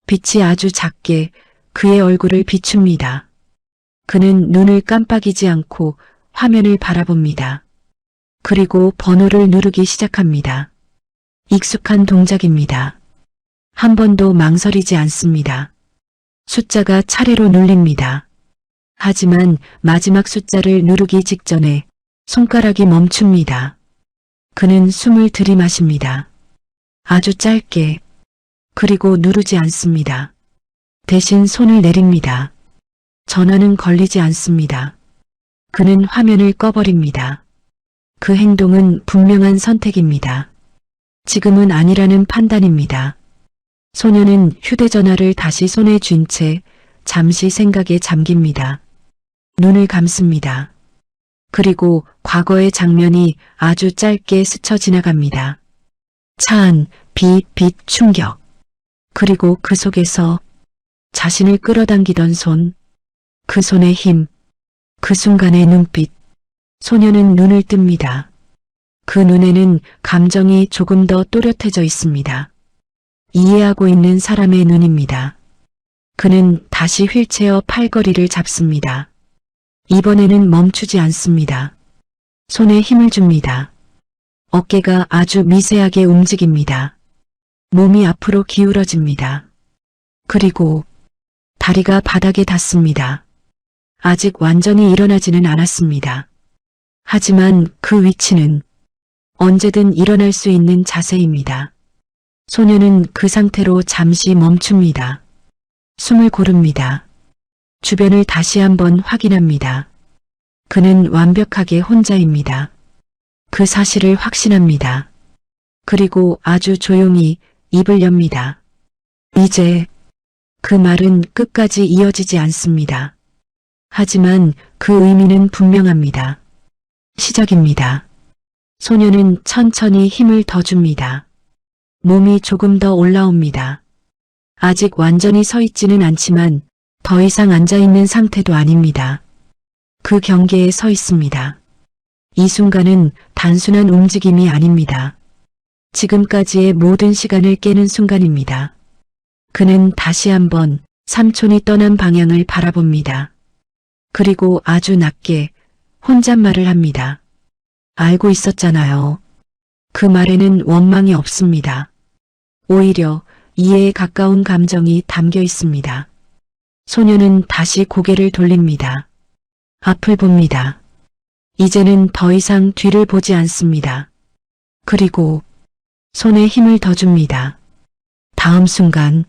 빛이 아주 작게 그의 얼굴을 비춥니다. 그는 눈을 깜빡이지 않고 화면을 바라봅니다. 그리고 번호를 누르기 시작합니다. 익숙한 동작입니다. 한 번도 망설이지 않습니다. 숫자가 차례로 눌립니다. 하지만 마지막 숫자를 누르기 직전에 손가락이 멈춥니다. 그는 숨을 들이마십니다. 아주 짧게. 그리고 누르지 않습니다. 대신 손을 내립니다. 전화는 걸리지 않습니다. 그는 화면을 꺼버립니다. 그 행동은 분명한 선택입니다. 지금은 아니라는 판단입니다. 소녀는 휴대전화를 다시 손에 쥔 채 잠시 생각에 잠깁니다. 눈을 감습니다. 그리고 과거의 장면이 아주 짧게 스쳐 지나갑니다. 차 안, 빛, 충격. 그리고 그 속에서 자신을 끌어당기던 손, 그 손의 힘, 그 순간의 눈빛. 소녀는 눈을 뜹니다. 그 눈에는 감정이 조금 더 또렷해져 있습니다. 이해하고 있는 사람의 눈입니다. 그는 다시 휠체어 팔걸이를 잡습니다. 이번에는 멈추지 않습니다. 손에 힘을 줍니다. 어깨가 아주 미세하게 움직입니다. 몸이 앞으로 기울어집니다. 그리고 다리가 바닥에 닿습니다. 아직 완전히 일어나지는 않았습니다. 하지만 그 위치는 언제든 일어날 수 있는 자세입니다. 소녀는 그 상태로 잠시 멈춥니다. 숨을 고릅니다. 주변을 다시 한번 확인합니다. 그는 완벽하게 혼자입니다. 그 사실을 확신합니다. 그리고 아주 조용히 입을 엽니다. 이제 그 말은 끝까지 이어지지 않습니다. 하지만 그 의미는 분명합니다. 시작입니다. 소녀는 천천히 힘을 더 줍니다. 몸이 조금 더 올라옵니다. 아직 완전히 서 있지는 않지만 더 이상 앉아있는 상태도 아닙니다. 그 경계에 서 있습니다. 이 순간은 단순한 움직임이 아닙니다. 지금까지의 모든 시간을 깨는 순간입니다. 그는 다시 한번 삼촌이 떠난 방향을 바라봅니다. 그리고 아주 낮게 혼잣말을 합니다. 알고 있었잖아요. 그 말에는 원망이 없습니다. 오히려 이해에 가까운 감정이 담겨 있습니다. 소녀는 다시 고개를 돌립니다. 앞을 봅니다. 이제는 더 이상 뒤를 보지 않습니다. 그리고 손에 힘을 더 줍니다. 다음 순간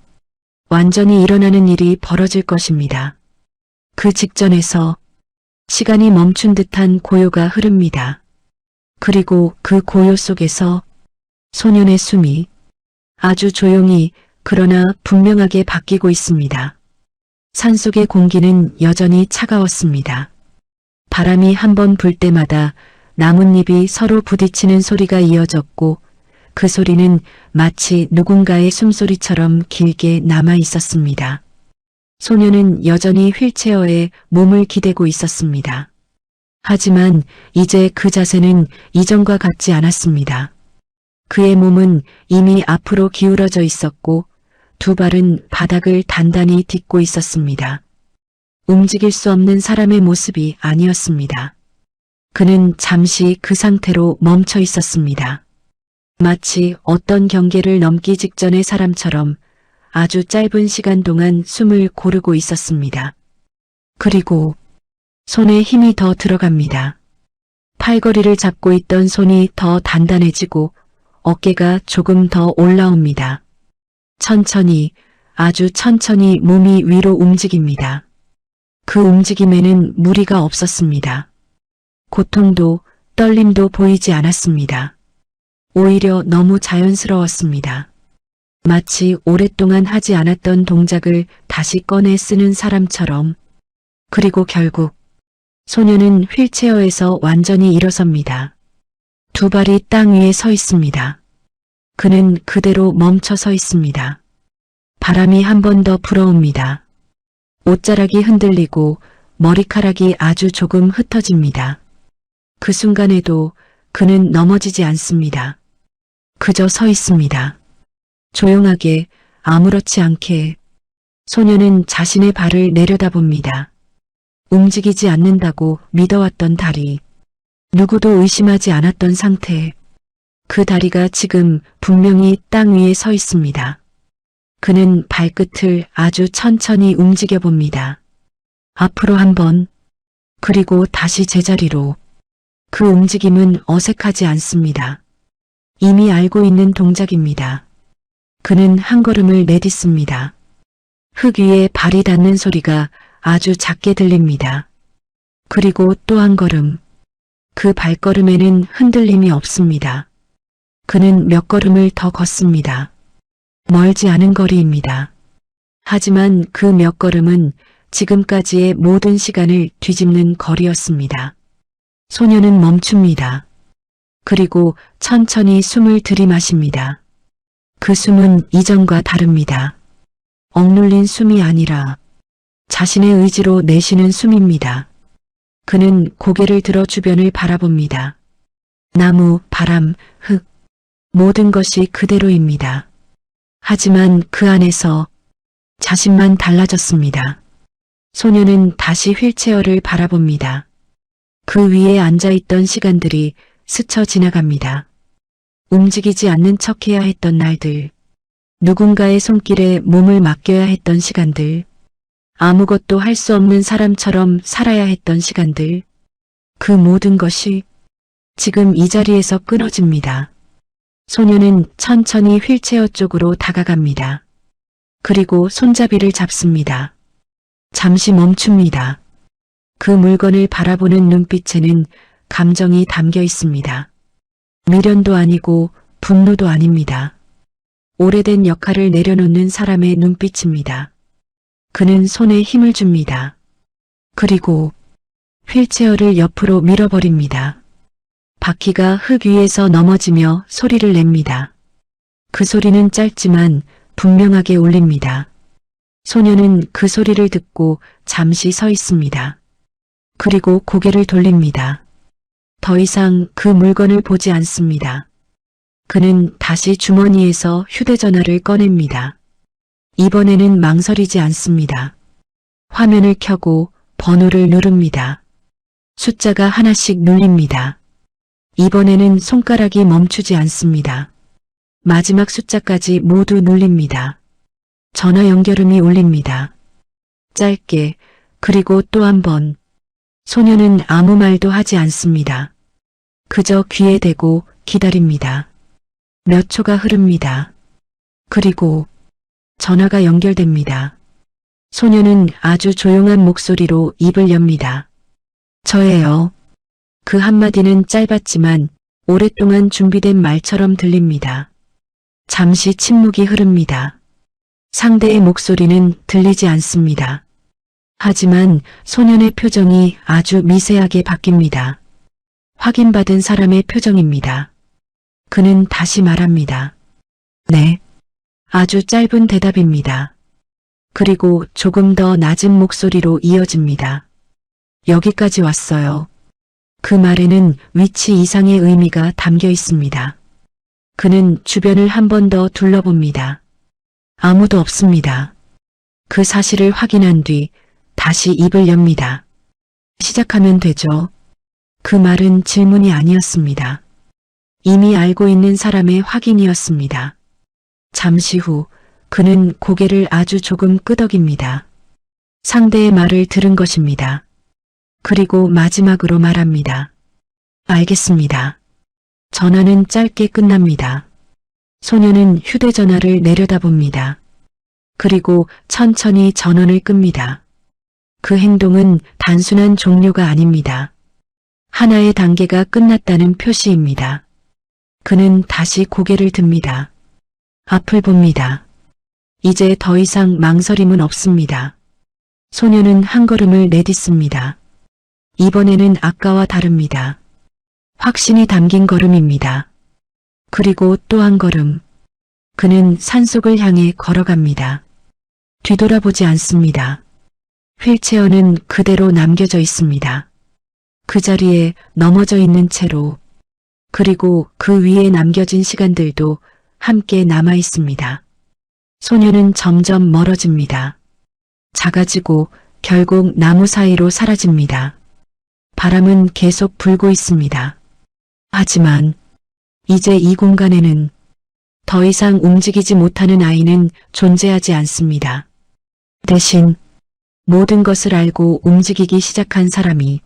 완전히 일어나는 일이 벌어질 것입니다. 그 직전에서 시간이 멈춘 듯한 고요가 흐릅니다. 그리고 그 고요 속에서 소년의 숨이 아주 조용히 그러나 분명하게 바뀌고 있습니다. 산속의 공기는 여전히 차가웠습니다. 바람이 한 번 불 때마다 나뭇잎이 서로 부딪히는 소리가 이어졌고 그 소리는 마치 누군가의 숨소리처럼 길게 남아 있었습니다. 소녀는 여전히 휠체어에 몸을 기대고 있었습니다. 하지만 이제 그 자세는 이전과 같지 않았습니다. 그의 몸은 이미 앞으로 기울어져 있었고 두 발은 바닥을 단단히 딛고 있었습니다. 움직일 수 없는 사람의 모습이 아니었습니다. 그는 잠시 그 상태로 멈춰 있었습니다. 마치 어떤 경계를 넘기 직전의 사람처럼 아주 짧은 시간 동안 숨을 고르고 있었습니다. 그리고 손에 힘이 더 들어갑니다. 팔걸이를 잡고 있던 손이 더 단단해지고 어깨가 조금 더 올라옵니다. 천천히, 아주 천천히 몸이 위로 움직입니다. 그 움직임에는 무리가 없었습니다. 고통도 떨림도 보이지 않았습니다. 오히려 너무 자연스러웠습니다. 마치 오랫동안 하지 않았던 동작을 다시 꺼내 쓰는 사람처럼. 그리고 결국 소녀는 휠체어에서 완전히 일어섭니다. 두 발이 땅 위에 서 있습니다. 그는 그대로 멈춰 서 있습니다. 바람이 한 번 더 불어옵니다. 옷자락이 흔들리고 머리카락이 아주 조금 흩어집니다. 그 순간에도 그는 넘어지지 않습니다. 그저 서 있습니다. 조용하게 아무렇지 않게 소녀는 자신의 발을 내려다봅니다. 움직이지 않는다고 믿어왔던 다리, 누구도 의심하지 않았던 상태, 그 다리가 지금 분명히 땅 위에 서 있습니다. 그는 발끝을 아주 천천히 움직여 봅니다. 앞으로 한 번, 그리고 다시 제자리로. 그 움직임은 어색하지 않습니다. 이미 알고 있는 동작입니다. 그는 한 걸음을 내딛습니다. 흙 위에 발이 닿는 소리가 아주 작게 들립니다. 그리고 또 한 걸음. 그 발걸음에는 흔들림이 없습니다. 그는 몇 걸음을 더 걷습니다. 멀지 않은 거리입니다. 하지만 그 몇 걸음은 지금까지의 모든 시간을 뒤집는 거리였습니다. 소녀는 멈춥니다. 그리고 천천히 숨을 들이마십니다. 그 숨은 이전과 다릅니다. 억눌린 숨이 아니라 자신의 의지로 내쉬는 숨입니다. 그는 고개를 들어 주변을 바라봅니다. 나무, 바람, 흙, 모든 것이 그대로입니다. 하지만 그 안에서 자신만 달라졌습니다. 소녀는 다시 휠체어를 바라봅니다. 그 위에 앉아있던 시간들이 스쳐 지나갑니다. 움직이지 않는 척해야 했던 날들, 누군가의 손길에 몸을 맡겨야 했던 시간들, 아무것도 할 수 없는 사람처럼 살아야 했던 시간들, 그 모든 것이 지금 이 자리에서 끊어집니다. 소녀는 천천히 휠체어 쪽으로 다가갑니다. 그리고 손잡이를 잡습니다. 잠시 멈춥니다. 그 물건을 바라보는 눈빛에는 감정이 담겨 있습니다. 미련도 아니고 분노도 아닙니다. 오래된 역할을 내려놓는 사람의 눈빛입니다. 그는 손에 힘을 줍니다. 그리고 휠체어를 옆으로 밀어버립니다. 바퀴가 흙 위에서 넘어지며 소리를 냅니다. 그 소리는 짧지만 분명하게 울립니다. 소녀는 그 소리를 듣고 잠시 서 있습니다. 그리고 고개를 돌립니다. 더 이상 그 물건을 보지 않습니다. 그는 다시 주머니에서 휴대전화를 꺼냅니다. 이번에는 망설이지 않습니다. 화면을 켜고 번호를 누릅니다. 숫자가 하나씩 눌립니다. 이번에는 손가락이 멈추지 않습니다. 마지막 숫자까지 모두 눌립니다. 전화 연결음이 울립니다. 짧게, 그리고 또 한 번. 소녀는 아무 말도 하지 않습니다. 그저 귀에 대고 기다립니다. 몇 초가 흐릅니다. 그리고 전화가 연결됩니다. 소녀는 아주 조용한 목소리로 입을 엽니다. 저예요. 그 한마디는 짧았지만 오랫동안 준비된 말처럼 들립니다. 잠시 침묵이 흐릅니다. 상대의 목소리는 들리지 않습니다. 하지만 소년의 표정이 아주 미세하게 바뀝니다. 확인받은 사람의 표정입니다. 그는 다시 말합니다. 네. 아주 짧은 대답입니다. 그리고 조금 더 낮은 목소리로 이어집니다. 여기까지 왔어요. 그 말에는 위치 이상의 의미가 담겨 있습니다. 그는 주변을 한 번 더 둘러봅니다. 아무도 없습니다. 그 사실을 확인한 뒤 다시 입을 엽니다. 시작하면 되죠. 그 말은 질문이 아니었습니다. 이미 알고 있는 사람의 확인이었습니다. 잠시 후 그는 고개를 아주 조금 끄덕입니다. 상대의 말을 들은 것입니다. 그리고 마지막으로 말합니다. 알겠습니다. 전화는 짧게 끝납니다. 소녀는 휴대전화를 내려다봅니다. 그리고 천천히 전원을 끕니다. 그 행동은 단순한 종료가 아닙니다. 하나의 단계가 끝났다는 표시입니다. 그는 다시 고개를 듭니다. 앞을 봅니다. 이제 더 이상 망설임은 없습니다. 소녀는 한 걸음을 내딛습니다. 이번에는 아까와 다릅니다. 확신이 담긴 걸음입니다. 그리고 또 한 걸음. 그는 산속을 향해 걸어갑니다. 뒤돌아보지 않습니다. 휠체어는 그대로 남겨져 있습니다. 그 자리에 넘어져 있는 채로, 그리고 그 위에 남겨진 시간들도 함께 남아 있습니다. 소녀는 점점 멀어집니다. 작아지고 결국 나무 사이로 사라집니다. 바람은 계속 불고 있습니다. 하지만 이제 이 공간에는 더 이상 움직이지 못하는 아이는 존재하지 않습니다. 대신 모든 것을 알고 움직이기 시작한 사람이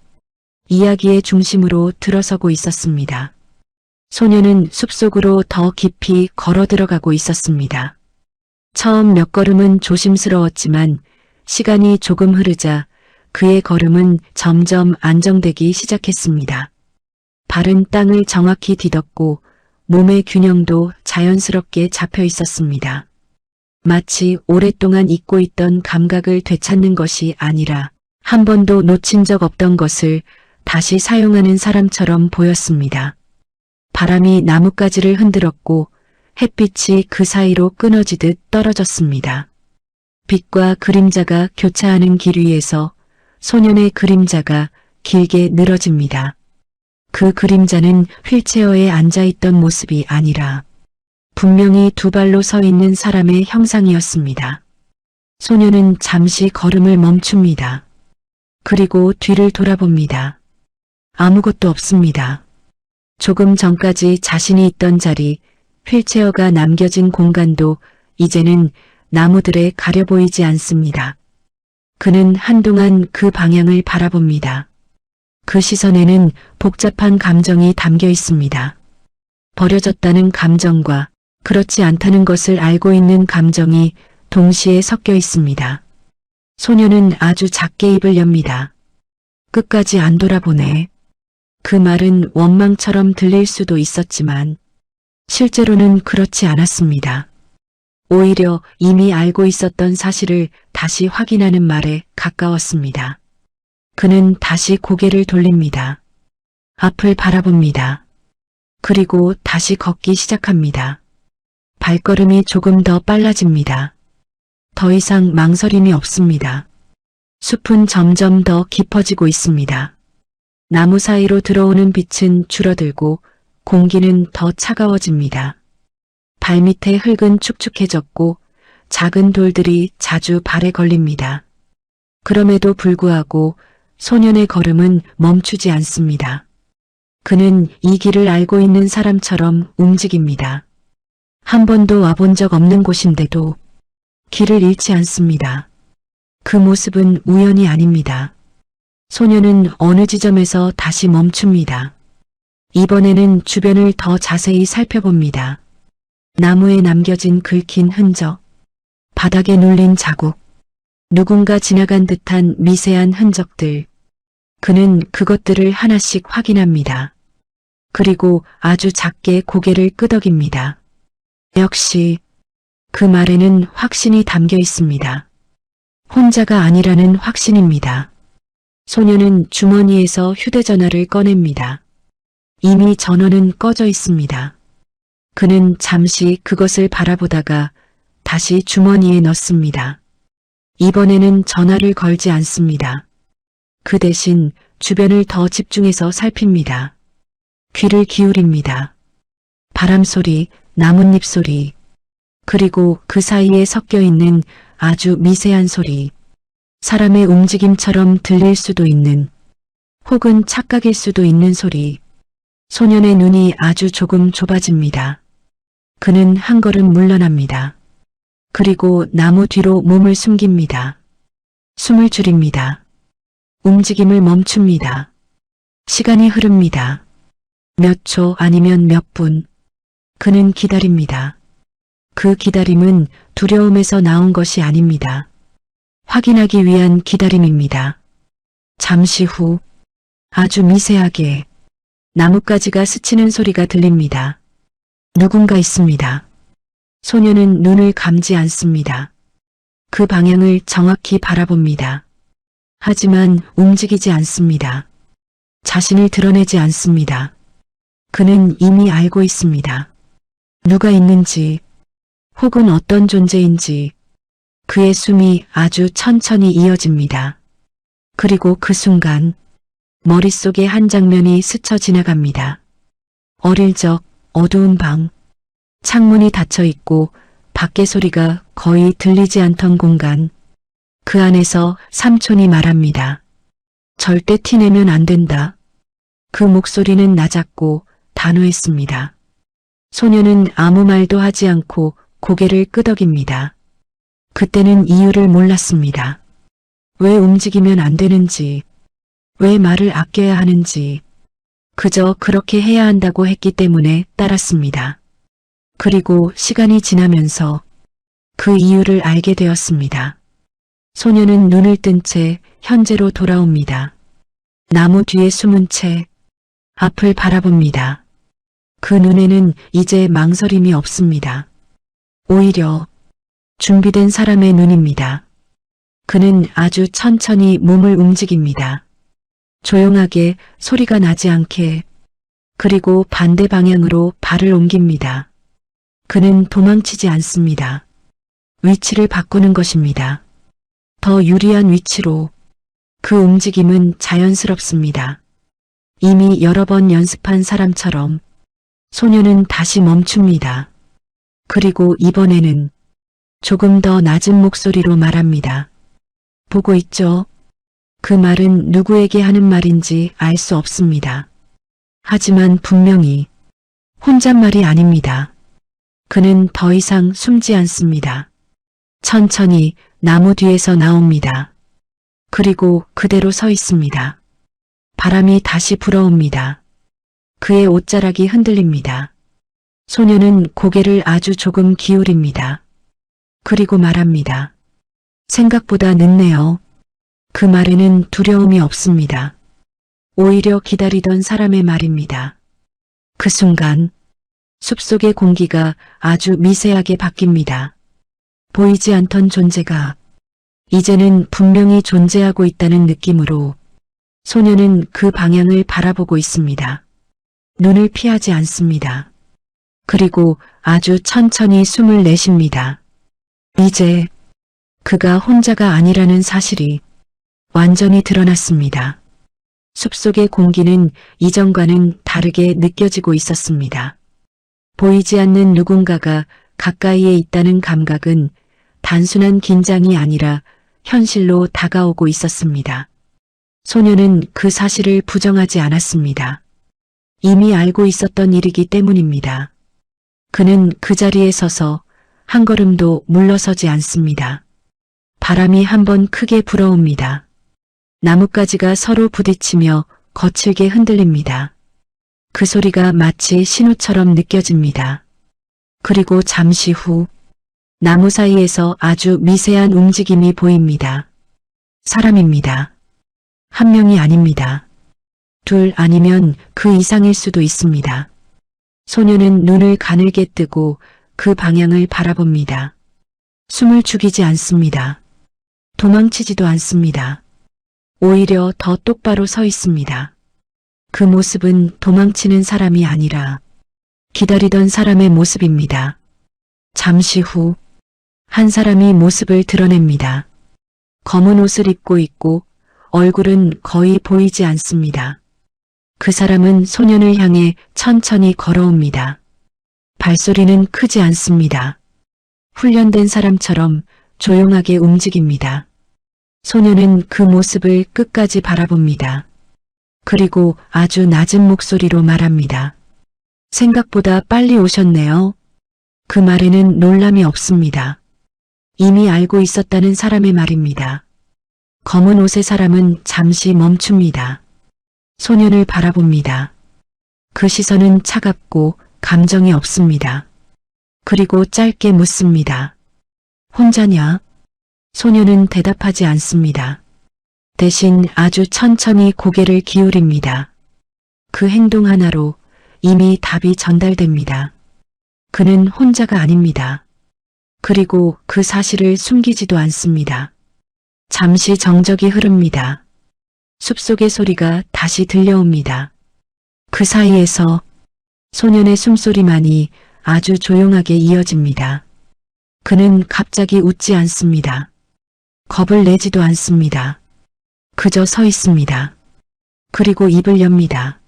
이야기의 중심으로 들어서고 있었습니다. 소녀는 숲속으로 더 깊이 걸어 들어가고 있었습니다. 처음 몇 걸음은 조심스러웠지만 시간이 조금 흐르자 그의 걸음은 점점 안정되기 시작했습니다. 발은 땅을 정확히 디뎠고 몸의 균형도 자연스럽게 잡혀 있었습니다. 마치 오랫동안 잊고 있던 감각을 되찾는 것이 아니라 한 번도 놓친 적 없던 것을 다시 사용하는 사람처럼 보였습니다. 바람이 나뭇가지를 흔들었고 햇빛이 그 사이로 끊어지듯 떨어졌습니다. 빛과 그림자가 교차하는 길 위에서 소년의 그림자가 길게 늘어집니다. 그 그림자는 휠체어에 앉아있던 모습이 아니라 분명히 두 발로 서 있는 사람의 형상이었습니다. 소년은 잠시 걸음을 멈춥니다. 그리고 뒤를 돌아봅니다. 아무것도 없습니다. 조금 전까지 자신이 있던 자리, 휠체어가 남겨진 공간도 이제는 나무들에 가려 보이지 않습니다. 그는 한동안 그 방향을 바라봅니다. 그 시선에는 복잡한 감정이 담겨 있습니다. 버려졌다는 감정과 그렇지 않다는 것을 알고 있는 감정이 동시에 섞여 있습니다. 소녀는 아주 작게 입을 엽니다. 끝까지 안 돌아보네. 그 말은 원망처럼 들릴 수도 있었지만 실제로는 그렇지 않았습니다. 오히려 이미 알고 있었던 사실을 다시 확인하는 말에 가까웠습니다. 그는 다시 고개를 돌립니다. 앞을 바라봅니다. 그리고 다시 걷기 시작합니다. 발걸음이 조금 더 빨라집니다. 더 이상 망설임이 없습니다. 숲은 점점 더 깊어지고 있습니다. 나무 사이로 들어오는 빛은 줄어들고 공기는 더 차가워집니다. 발밑의 흙은 축축해졌고 작은 돌들이 자주 발에 걸립니다. 그럼에도 불구하고 소년의 걸음은 멈추지 않습니다. 그는 이 길을 알고 있는 사람처럼 움직입니다. 한 번도 와본 적 없는 곳인데도 길을 잃지 않습니다. 그 모습은 우연이 아닙니다. 소년은 어느 지점에서 다시 멈춥니다. 이번에는 주변을 더 자세히 살펴봅니다. 나무에 남겨진 긁힌 흔적, 바닥에 눌린 자국, 누군가 지나간 듯한 미세한 흔적들. 그는 그것들을 하나씩 확인합니다. 그리고 아주 작게 고개를 끄덕입니다. 역시 그 말에는 확신이 담겨 있습니다. 혼자가 아니라는 확신입니다. 소녀는 주머니에서 휴대전화를 꺼냅니다. 이미 전원은 꺼져 있습니다. 그는 잠시 그것을 바라보다가 다시 주머니에 넣습니다. 이번에는 전화를 걸지 않습니다. 그 대신 주변을 더 집중해서 살핍니다. 귀를 기울입니다. 바람 소리, 나뭇잎 소리, 그리고 그 사이에 섞여 있는 아주 미세한 소리, 사람의 움직임처럼 들릴 수도 있는, 혹은 착각일 수도 있는 소리. 소년의 눈이 아주 조금 좁아집니다. 그는 한 걸음 물러납니다. 그리고 나무 뒤로 몸을 숨깁니다. 숨을 줄입니다. 움직임을 멈춥니다. 시간이 흐릅니다. 몇 초 아니면 몇 분. 그는 기다립니다. 그 기다림은 두려움에서 나온 것이 아닙니다. 확인하기 위한 기다림입니다. 잠시 후 아주 미세하게 나뭇가지가 스치는 소리가 들립니다. 누군가 있습니다. 소녀는 눈을 감지 않습니다. 그 방향을 정확히 바라봅니다. 하지만 움직이지 않습니다. 자신을 드러내지 않습니다. 그는 이미 알고 있습니다. 누가 있는지, 혹은 어떤 존재인지. 그의 숨이 아주 천천히 이어집니다. 그리고 그 순간 머릿속에 한 장면이 스쳐 지나갑니다. 어릴 적 어두운 방, 창문이 닫혀 있고 밖의 소리가 거의 들리지 않던 공간. 그 안에서 삼촌이 말합니다. 절대 티내면 안 된다. 그 목소리는 낮았고 단호했습니다. 소녀는 아무 말도 하지 않고 고개를 끄덕입니다. 그때는 이유를 몰랐습니다. 왜 움직이면 안 되는지, 왜 말을 아껴야 하는지, 그저 그렇게 해야 한다고 했기 때문에 따랐습니다. 그리고 시간이 지나면서 그 이유를 알게 되었습니다. 소녀는 눈을 뜬 채 현재로 돌아옵니다. 나무 뒤에 숨은 채 앞을 바라봅니다. 그 눈에는 이제 망설임이 없습니다. 오히려 준비된 사람의 눈입니다. 그는 아주 천천히 몸을 움직입니다. 조용하게, 소리가 나지 않게, 그리고 반대 방향으로 발을 옮깁니다. 그는 도망치지 않습니다. 위치를 바꾸는 것입니다. 더 유리한 위치로. 그 움직임은 자연스럽습니다. 이미 여러 번 연습한 사람처럼. 소녀는 다시 멈춥니다. 그리고 이번에는 조금 더 낮은 목소리로 말합니다. 보고 있죠? 그 말은 누구에게 하는 말인지 알 수 없습니다. 하지만 분명히 혼잣말이 아닙니다. 그는 더 이상 숨지 않습니다. 천천히 나무 뒤에서 나옵니다. 그리고 그대로 서 있습니다. 바람이 다시 불어옵니다. 그의 옷자락이 흔들립니다. 소녀는 고개를 아주 조금 기울입니다. 그리고 말합니다. 생각보다 늦네요. 그 말에는 두려움이 없습니다. 오히려 기다리던 사람의 말입니다. 그 순간 숲속의 공기가 아주 미세하게 바뀝니다. 보이지 않던 존재가 이제는 분명히 존재하고 있다는 느낌으로 소녀는 그 방향을 바라보고 있습니다. 눈을 피하지 않습니다. 그리고 아주 천천히 숨을 내쉽니다. 이제 그가 혼자가 아니라는 사실이 완전히 드러났습니다. 숲속의 공기는 이전과는 다르게 느껴지고 있었습니다. 보이지 않는 누군가가 가까이에 있다는 감각은 단순한 긴장이 아니라 현실로 다가오고 있었습니다. 소녀는 그 사실을 부정하지 않았습니다. 이미 알고 있었던 일이기 때문입니다. 그는 그 자리에 서서 한 걸음도 물러서지 않습니다. 바람이 한번 크게 불어옵니다. 나뭇가지가 서로 부딪히며 거칠게 흔들립니다. 그 소리가 마치 신호처럼 느껴집니다. 그리고 잠시 후 나무 사이에서 아주 미세한 움직임이 보입니다. 사람입니다. 한 명이 아닙니다. 둘 아니면 그 이상일 수도 있습니다. 소녀는 눈을 가늘게 뜨고 그 방향을 바라봅니다. 숨을 죽이지 않습니다. 도망치지도 않습니다. 오히려 더 똑바로 서 있습니다. 그 모습은 도망치는 사람이 아니라 기다리던 사람의 모습입니다. 잠시 후 한 사람이 모습을 드러냅니다. 검은 옷을 입고 있고 얼굴은 거의 보이지 않습니다. 그 사람은 소년을 향해 천천히 걸어옵니다. 발소리는 크지 않습니다. 훈련된 사람처럼 조용하게 움직입니다. 소년은 그 모습을 끝까지 바라봅니다. 그리고 아주 낮은 목소리로 말합니다. 생각보다 빨리 오셨네요. 그 말에는 놀람이 없습니다. 이미 알고 있었다는 사람의 말입니다. 검은 옷의 사람은 잠시 멈춥니다. 소년을 바라봅니다. 그 시선은 차갑고 감정이 없습니다. 그리고 짧게 묻습니다. 혼자냐? 소년은 대답하지 않습니다. 대신 아주 천천히 고개를 기울입니다. 그 행동 하나로 이미 답이 전달됩니다. 그는 혼자가 아닙니다. 그리고 그 사실을 숨기지도 않습니다. 잠시 정적이 흐릅니다. 숲속의 소리가 다시 들려옵니다. 그 사이에서 소년의 숨소리만이 아주 조용하게 이어집니다. 그는 갑자기 웃지 않습니다. 겁을 내지도 않습니다. 그저 서 있습니다. 그리고 입을 엽니다.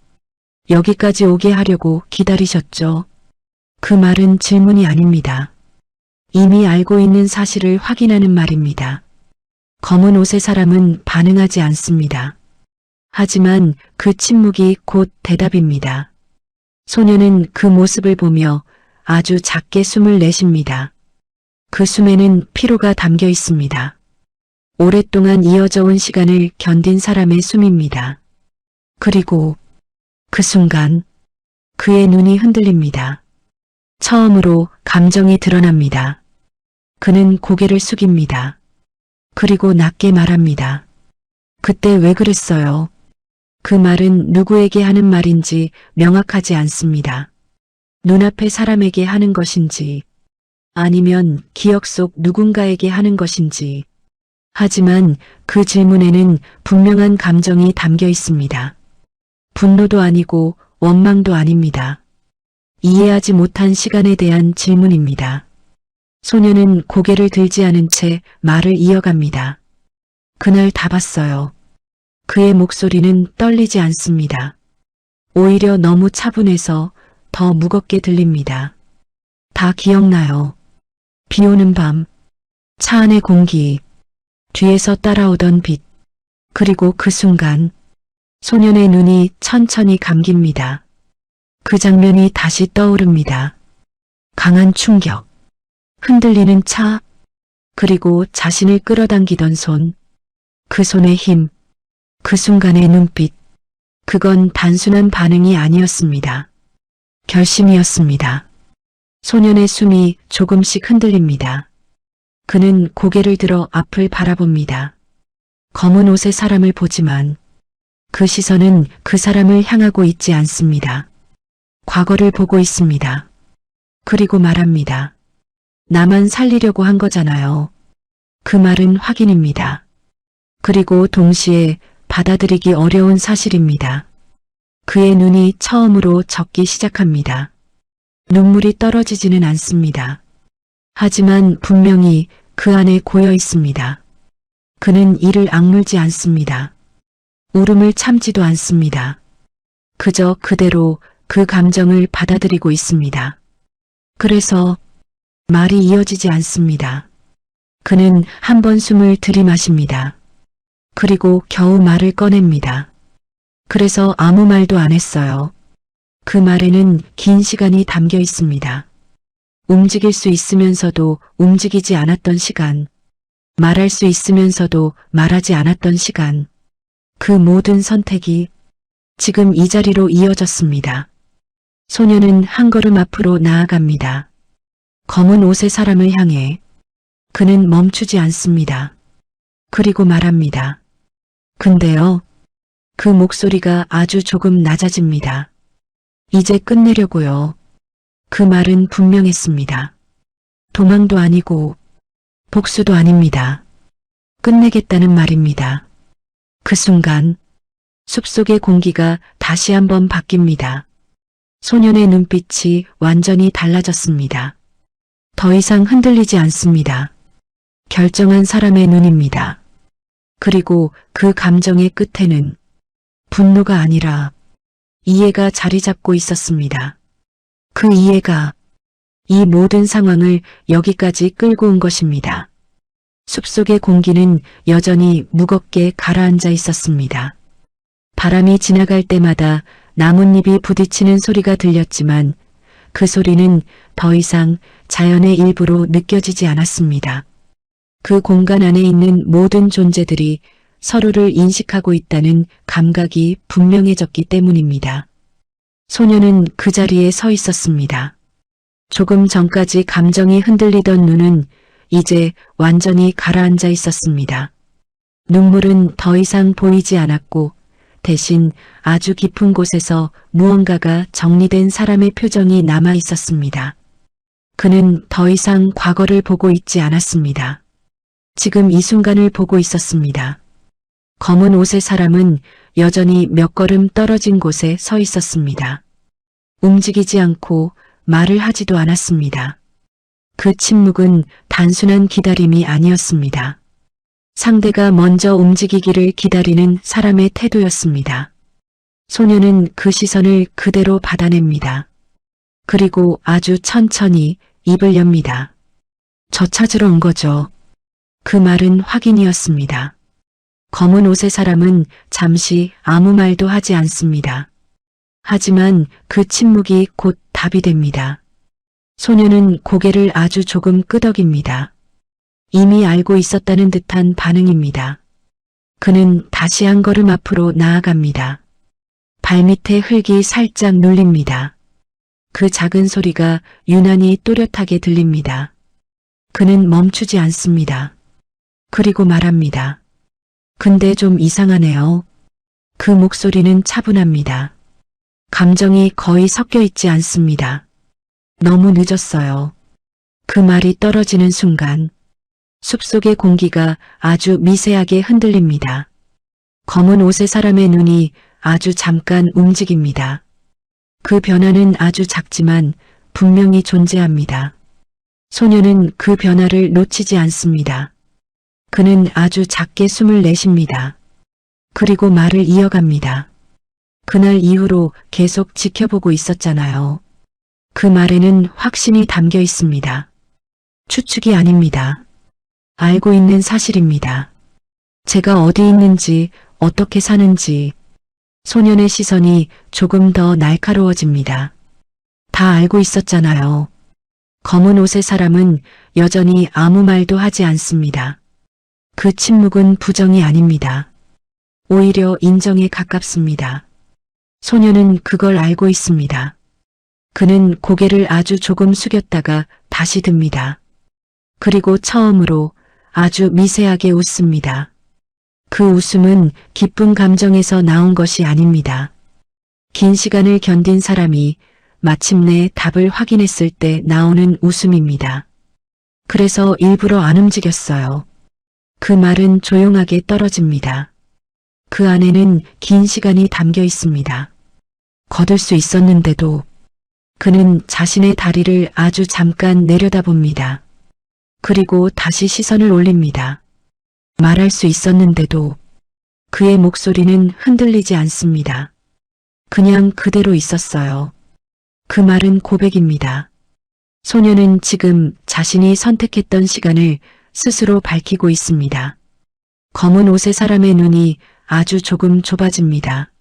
여기까지 오게 하려고 기다리셨죠? 그 말은 질문이 아닙니다. 이미 알고 있는 사실을 확인하는 말입니다. 검은 옷의 사람은 반응하지 않습니다. 하지만 그 침묵이 곧 대답입니다. 소녀는 그 모습을 보며 아주 작게 숨을 내쉽니다. 그 숨에는 피로가 담겨 있습니다. 오랫동안 이어져 온 시간을 견딘 사람의 숨입니다. 그리고 그 순간 그의 눈이 흔들립니다. 처음으로 감정이 드러납니다. 그는 고개를 숙입니다. 그리고 낮게 말합니다. 그때 왜 그랬어요? 그 말은 누구에게 하는 말인지 명확하지 않습니다. 눈앞의 사람에게 하는 것인지 아니면 기억 속 누군가에게 하는 것인지. 하지만 그 질문에는 분명한 감정이 담겨 있습니다. 분노도 아니고 원망도 아닙니다. 이해하지 못한 시간에 대한 질문입니다. 소녀는 고개를 들지 않은 채 말을 이어갑니다. 그날 다 봤어요. 그의 목소리는 떨리지 않습니다. 오히려 너무 차분해서 더 무겁게 들립니다. 다 기억나요. 비 오는 밤, 차 안의 공기, 뒤에서 따라오던 빛, 그리고 그 순간 소년의 눈이 천천히 감깁니다. 그 장면이 다시 떠오릅니다. 강한 충격, 흔들리는 차, 그리고 자신을 끌어당기던 손, 그 손의 힘, 그 순간의 눈빛, 그건 단순한 반응이 아니었습니다. 결심이었습니다. 소년의 숨이 조금씩 흔들립니다. 그는 고개를 들어 앞을 바라봅니다. 검은 옷의 사람을 보지만 그 시선은 그 사람을 향하고 있지 않습니다. 과거를 보고 있습니다. 그리고 말합니다. 나만 살리려고 한 거잖아요. 그 말은 확인입니다. 그리고 동시에 받아들이기 어려운 사실입니다. 그의 눈이 처음으로 젖기 시작합니다. 눈물이 떨어지지는 않습니다. 하지만 분명히 그 안에 고여 있습니다. 그는 이를 악물지 않습니다. 울음을 참지도 않습니다. 그저 그대로 그 감정을 받아들이고 있습니다. 그래서 말이 이어지지 않습니다. 그는 한 번 숨을 들이마십니다. 그리고 겨우 말을 꺼냅니다. 그래서 아무 말도 안 했어요. 그 말에는 긴 시간이 담겨 있습니다. 움직일 수 있으면서도 움직이지 않았던 시간, 말할 수 있으면서도 말하지 않았던 시간, 그 모든 선택이 지금 이 자리로 이어졌습니다. 소녀는 한 걸음 앞으로 나아갑니다. 검은 옷의 사람을 향해 그는 멈추지 않습니다. 그리고 말합니다. 근데요. 그 목소리가 아주 조금 낮아집니다. 이제 끝내려고요. 그 말은 분명했습니다. 도망도 아니고 복수도 아닙니다. 끝내겠다는 말입니다. 그 순간 숲속의 공기가 다시 한번 바뀝니다. 소년의 눈빛이 완전히 달라졌습니다. 더 이상 흔들리지 않습니다. 결정한 사람의 눈입니다. 그리고 그 감정의 끝에는 분노가 아니라 이해가 자리 잡고 있었습니다. 그 이해가 이 모든 상황을 여기까지 끌고 온 것입니다. 숲속의 공기는 여전히 무겁게 가라앉아 있었습니다. 바람이 지나갈 때마다 나뭇잎이 부딪히는 소리가 들렸지만 그 소리는 더 이상 자연의 일부로 느껴지지 않았습니다. 그 공간 안에 있는 모든 존재들이 서로를 인식하고 있다는 감각이 분명해졌기 때문입니다. 소녀는 그 자리에 서 있었습니다. 조금 전까지 감정이 흔들리던 눈은 이제 완전히 가라앉아 있었습니다. 눈물은 더 이상 보이지 않았고 대신 아주 깊은 곳에서 무언가가 정리된 사람의 표정이 남아 있었습니다. 그는 더 이상 과거를 보고 있지 않았습니다. 지금 이 순간을 보고 있었습니다. 검은 옷의 사람은 여전히 몇 걸음 떨어진 곳에 서 있었습니다. 움직이지 않고 말을 하지도 않았습니다. 그 침묵은 단순한 기다림이 아니었습니다. 상대가 먼저 움직이기를 기다리는 사람의 태도였습니다. 소녀는 그 시선을 그대로 받아냅니다. 그리고 아주 천천히 입을 엽니다. 저 찾으러 온 거죠. 그 말은 확인이었습니다. 검은 옷의 사람은 잠시 아무 말도 하지 않습니다. 하지만 그 침묵이 곧 답이 됩니다. 소녀는 고개를 아주 조금 끄덕입니다. 이미 알고 있었다는 듯한 반응입니다. 그는 다시 한 걸음 앞으로 나아갑니다. 발밑에 흙이 살짝 눌립니다. 그 작은 소리가 유난히 또렷하게 들립니다. 그는 멈추지 않습니다. 그리고 말합니다. 근데 좀 이상하네요. 그 목소리는 차분합니다. 감정이 거의 섞여 있지 않습니다. 너무 늦었어요. 그 말이 떨어지는 순간 숲속의 공기가 아주 미세하게 흔들립니다. 검은 옷의 사람의 눈이 아주 잠깐 움직입니다. 그 변화는 아주 작지만 분명히 존재합니다. 소녀는 그 변화를 놓치지 않습니다. 그는 아주 작게 숨을 내쉽니다. 그리고 말을 이어갑니다. 그날 이후로 계속 지켜보고 있었잖아요. 그 말에는 확신이 담겨 있습니다. 추측이 아닙니다. 알고 있는 사실입니다. 제가 어디 있는지, 어떻게 사는지. 소년의 시선이 조금 더 날카로워집니다. 다 알고 있었잖아요. 검은 옷의 사람은 여전히 아무 말도 하지 않습니다. 그 침묵은 부정이 아닙니다. 오히려 인정에 가깝습니다. 소녀는 그걸 알고 있습니다. 그는 고개를 아주 조금 숙였다가 다시 듭니다. 그리고 처음으로 아주 미세하게 웃습니다. 그 웃음은 기쁜 감정에서 나온 것이 아닙니다. 긴 시간을 견딘 사람이 마침내 답을 확인했을 때 나오는 웃음입니다. 그래서 일부러 안 움직였어요. 그 말은 조용하게 떨어집니다. 그 안에는 긴 시간이 담겨 있습니다. 거둘 수 있었는데도 그는 자신의 다리를 아주 잠깐 내려다봅니다. 그리고 다시 시선을 올립니다. 말할 수 있었는데도 그의 목소리는 흔들리지 않습니다. 그냥 그대로 있었어요. 그 말은 고백입니다. 소녀는 지금 자신이 선택했던 시간을 스스로 밝히고 있습니다. 검은 옷의 사람의 눈이 아주 조금 좁아집니다.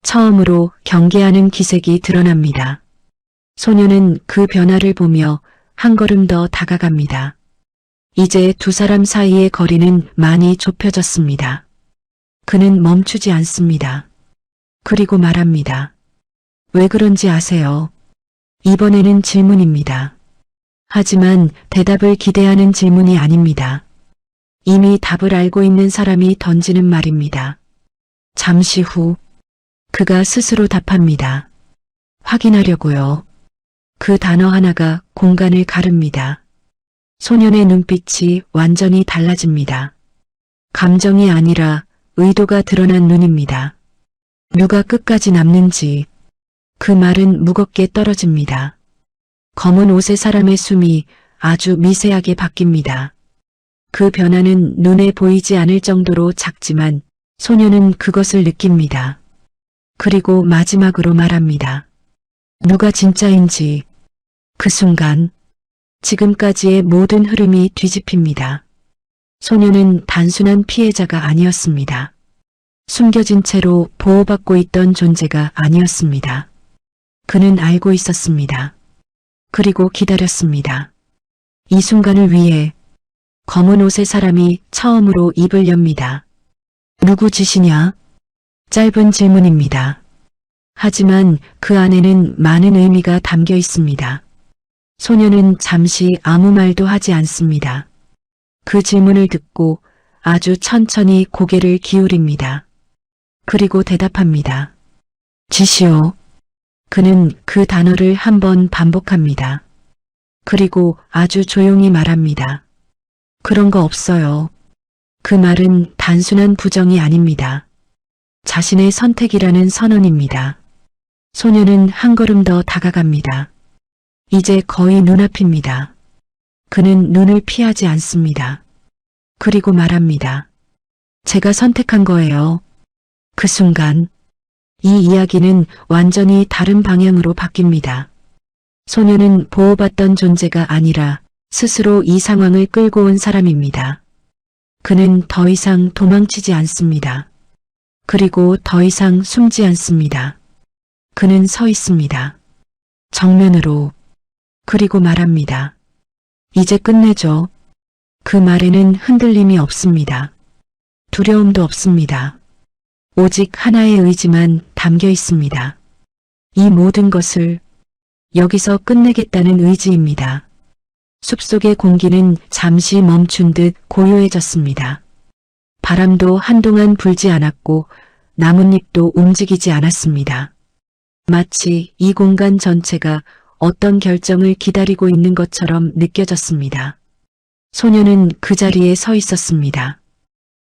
처음으로 경계하는 기색이 드러납니다. 소녀는 그 변화를 보며 한 걸음 더 다가갑니다. 이제 두 사람 사이의 거리는 많이 좁혀졌습니다. 그는 멈추지 않습니다. 그리고 말합니다. 왜 그런지 아세요? 이번에는 질문입니다. 하지만 대답을 기대하는 질문이 아닙니다. 이미 답을 알고 있는 사람이 던지는 말입니다. 잠시 후 그가 스스로 답합니다. 확인하려고요. 그 단어 하나가 공간을 가릅니다. 소년의 눈빛이 완전히 달라집니다. 감정이 아니라 의도가 드러난 눈입니다. 누가 끝까지 남는지 그 말은 무겁게 떨어집니다. 검은 옷의 사람의 숨이 아주 미세하게 바뀝니다. 그 변화는 눈에 보이지 않을 정도로 작지만 소년은 그것을 느낍니다. 그리고 마지막으로 말합니다. 누가 진짜인지. 그 순간 지금까지의 모든 흐름이 뒤집힙니다. 소년은 단순한 피해자가 아니었습니다. 숨겨진 채로 보호받고 있던 존재가 아니었습니다. 그는 알고 있었습니다. 그리고 기다렸습니다. 이 순간을 위해 검은 옷의 사람이 처음으로 입을 엽니다. 누구 짓이냐? 짧은 질문입니다. 하지만 그 안에는 많은 의미가 담겨 있습니다. 소년은 잠시 아무 말도 하지 않습니다. 그 질문을 듣고 아주 천천히 고개를 기울입니다. 그리고 대답합니다. 짓이요. 그는 그 단어를 한 번 반복합니다. 그리고 아주 조용히 말합니다. 그런 거 없어요. 그 말은 단순한 부정이 아닙니다. 자신의 선택이라는 선언입니다. 소년은 한 걸음 더 다가갑니다. 이제 거의 눈앞입니다. 그는 눈을 피하지 않습니다. 그리고 말합니다. 제가 선택한 거예요. 그 순간 이 이야기는 완전히 다른 방향으로 바뀝니다. 소년은 보호받던 존재가 아니라 스스로 이 상황을 끌고 온 사람입니다. 그는 더 이상 도망치지 않습니다. 그리고 더 이상 숨지 않습니다. 그는 서 있습니다. 정면으로. 그리고 말합니다. 이제 끝내죠. 그 말에는 흔들림이 없습니다. 두려움도 없습니다. 오직 하나의 의지만 담겨 있습니다. 이 모든 것을 여기서 끝내겠다는 의지입니다. 숲속의 공기는 잠시 멈춘 듯 고요해졌습니다. 바람도 한동안 불지 않았고 나뭇잎도 움직이지 않았습니다. 마치 이 공간 전체가 어떤 결정을 기다리고 있는 것처럼 느껴졌습니다. 소년은 그 자리에 서 있었습니다.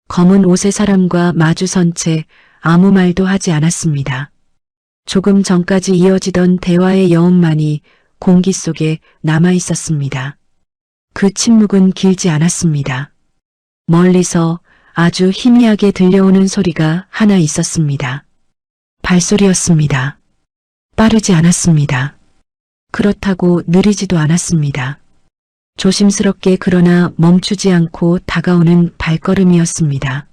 검은 옷의 사람과 마주선 채 아무 말도 하지 않았습니다. 조금 전까지 이어지던 대화의 여운만이 공기 속에 남아 있었습니다. 그 침묵은 길지 않았습니다. 멀리서 아주 희미하게 들려오는 소리가 하나 있었습니다. 발소리였습니다. 빠르지 않았습니다. 그렇다고 느리지도 않았습니다. 조심스럽게 그러나 멈추지 않고 다가오는 발걸음이었습니다.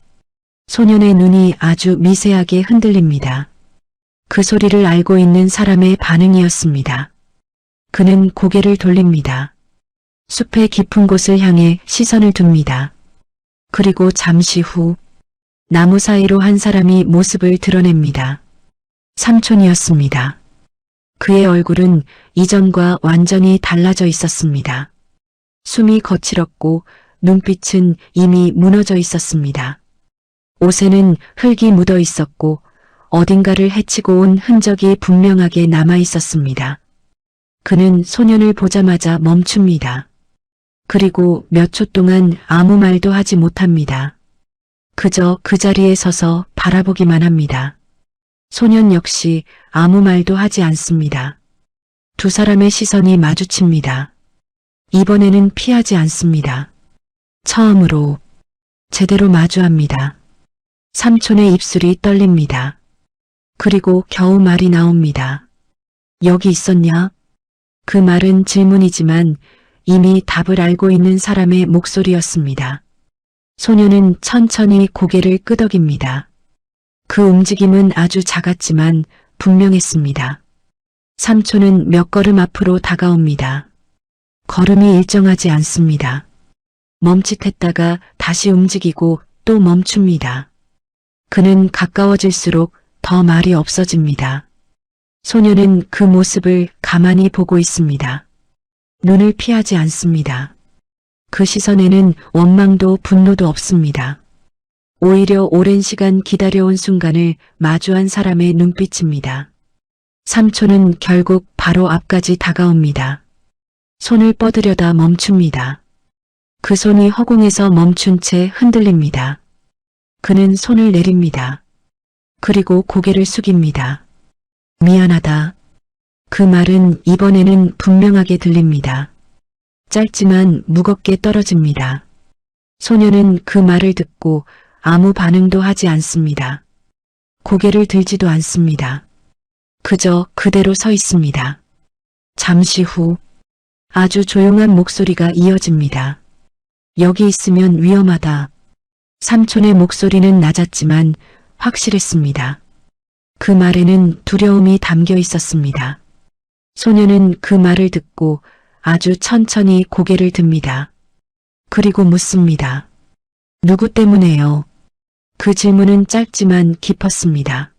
소년의 눈이 아주 미세하게 흔들립니다. 그 소리를 알고 있는 사람의 반응이었습니다. 그는 고개를 돌립니다. 숲의 깊은 곳을 향해 시선을 둡니다. 그리고 잠시 후 나무 사이로 한 사람이 모습을 드러냅니다. 삼촌이었습니다. 그의 얼굴은 이전과 완전히 달라져 있었습니다. 숨이 거칠었고 눈빛은 이미 무너져 있었습니다. 옷에는 흙이 묻어 있었고 어딘가를 헤치고 온 흔적이 분명하게 남아 있었습니다. 그는 소년을 보자마자 멈춥니다. 그리고 몇 초 동안 아무 말도 하지 못합니다. 그저 그 자리에 서서 바라보기만 합니다. 소년 역시 아무 말도 하지 않습니다. 두 사람의 시선이 마주칩니다. 이번에는 피하지 않습니다. 처음으로 제대로 마주합니다. 삼촌의 입술이 떨립니다. 그리고 겨우 말이 나옵니다. 여기 있었냐? 그 말은 질문이지만 이미 답을 알고 있는 사람의 목소리였습니다. 소년은 천천히 고개를 끄덕입니다. 그 움직임은 아주 작았지만 분명했습니다. 삼촌은 몇 걸음 앞으로 다가옵니다. 걸음이 일정하지 않습니다. 멈칫했다가 다시 움직이고 또 멈춥니다. 그는 가까워질수록 더 말이 없어집니다. 소년은 그 모습을 가만히 보고 있습니다. 눈을 피하지 않습니다. 그 시선에는 원망도 분노도 없습니다. 오히려 오랜 시간 기다려온 순간을 마주한 사람의 눈빛입니다. 삼촌은 결국 바로 앞까지 다가옵니다. 손을 뻗으려다 멈춥니다. 그 손이 허공에서 멈춘 채 흔들립니다. 그는 손을 내립니다. 그리고 고개를 숙입니다. 미안하다. 그 말은 이번에는 분명하게 들립니다. 짧지만 무겁게 떨어집니다. 소녀는 그 말을 듣고 아무 반응도 하지 않습니다. 고개를 들지도 않습니다. 그저 그대로 서 있습니다. 잠시 후 아주 조용한 목소리가 이어집니다. 여기 있으면 위험하다. 삼촌의 목소리는 낮았지만 확실했습니다. 그 말에는 두려움이 담겨 있었습니다. 소녀는 그 말을 듣고 아주 천천히 고개를 듭니다. 그리고 묻습니다. 누구 때문에요? 그 질문은 짧지만 깊었습니다.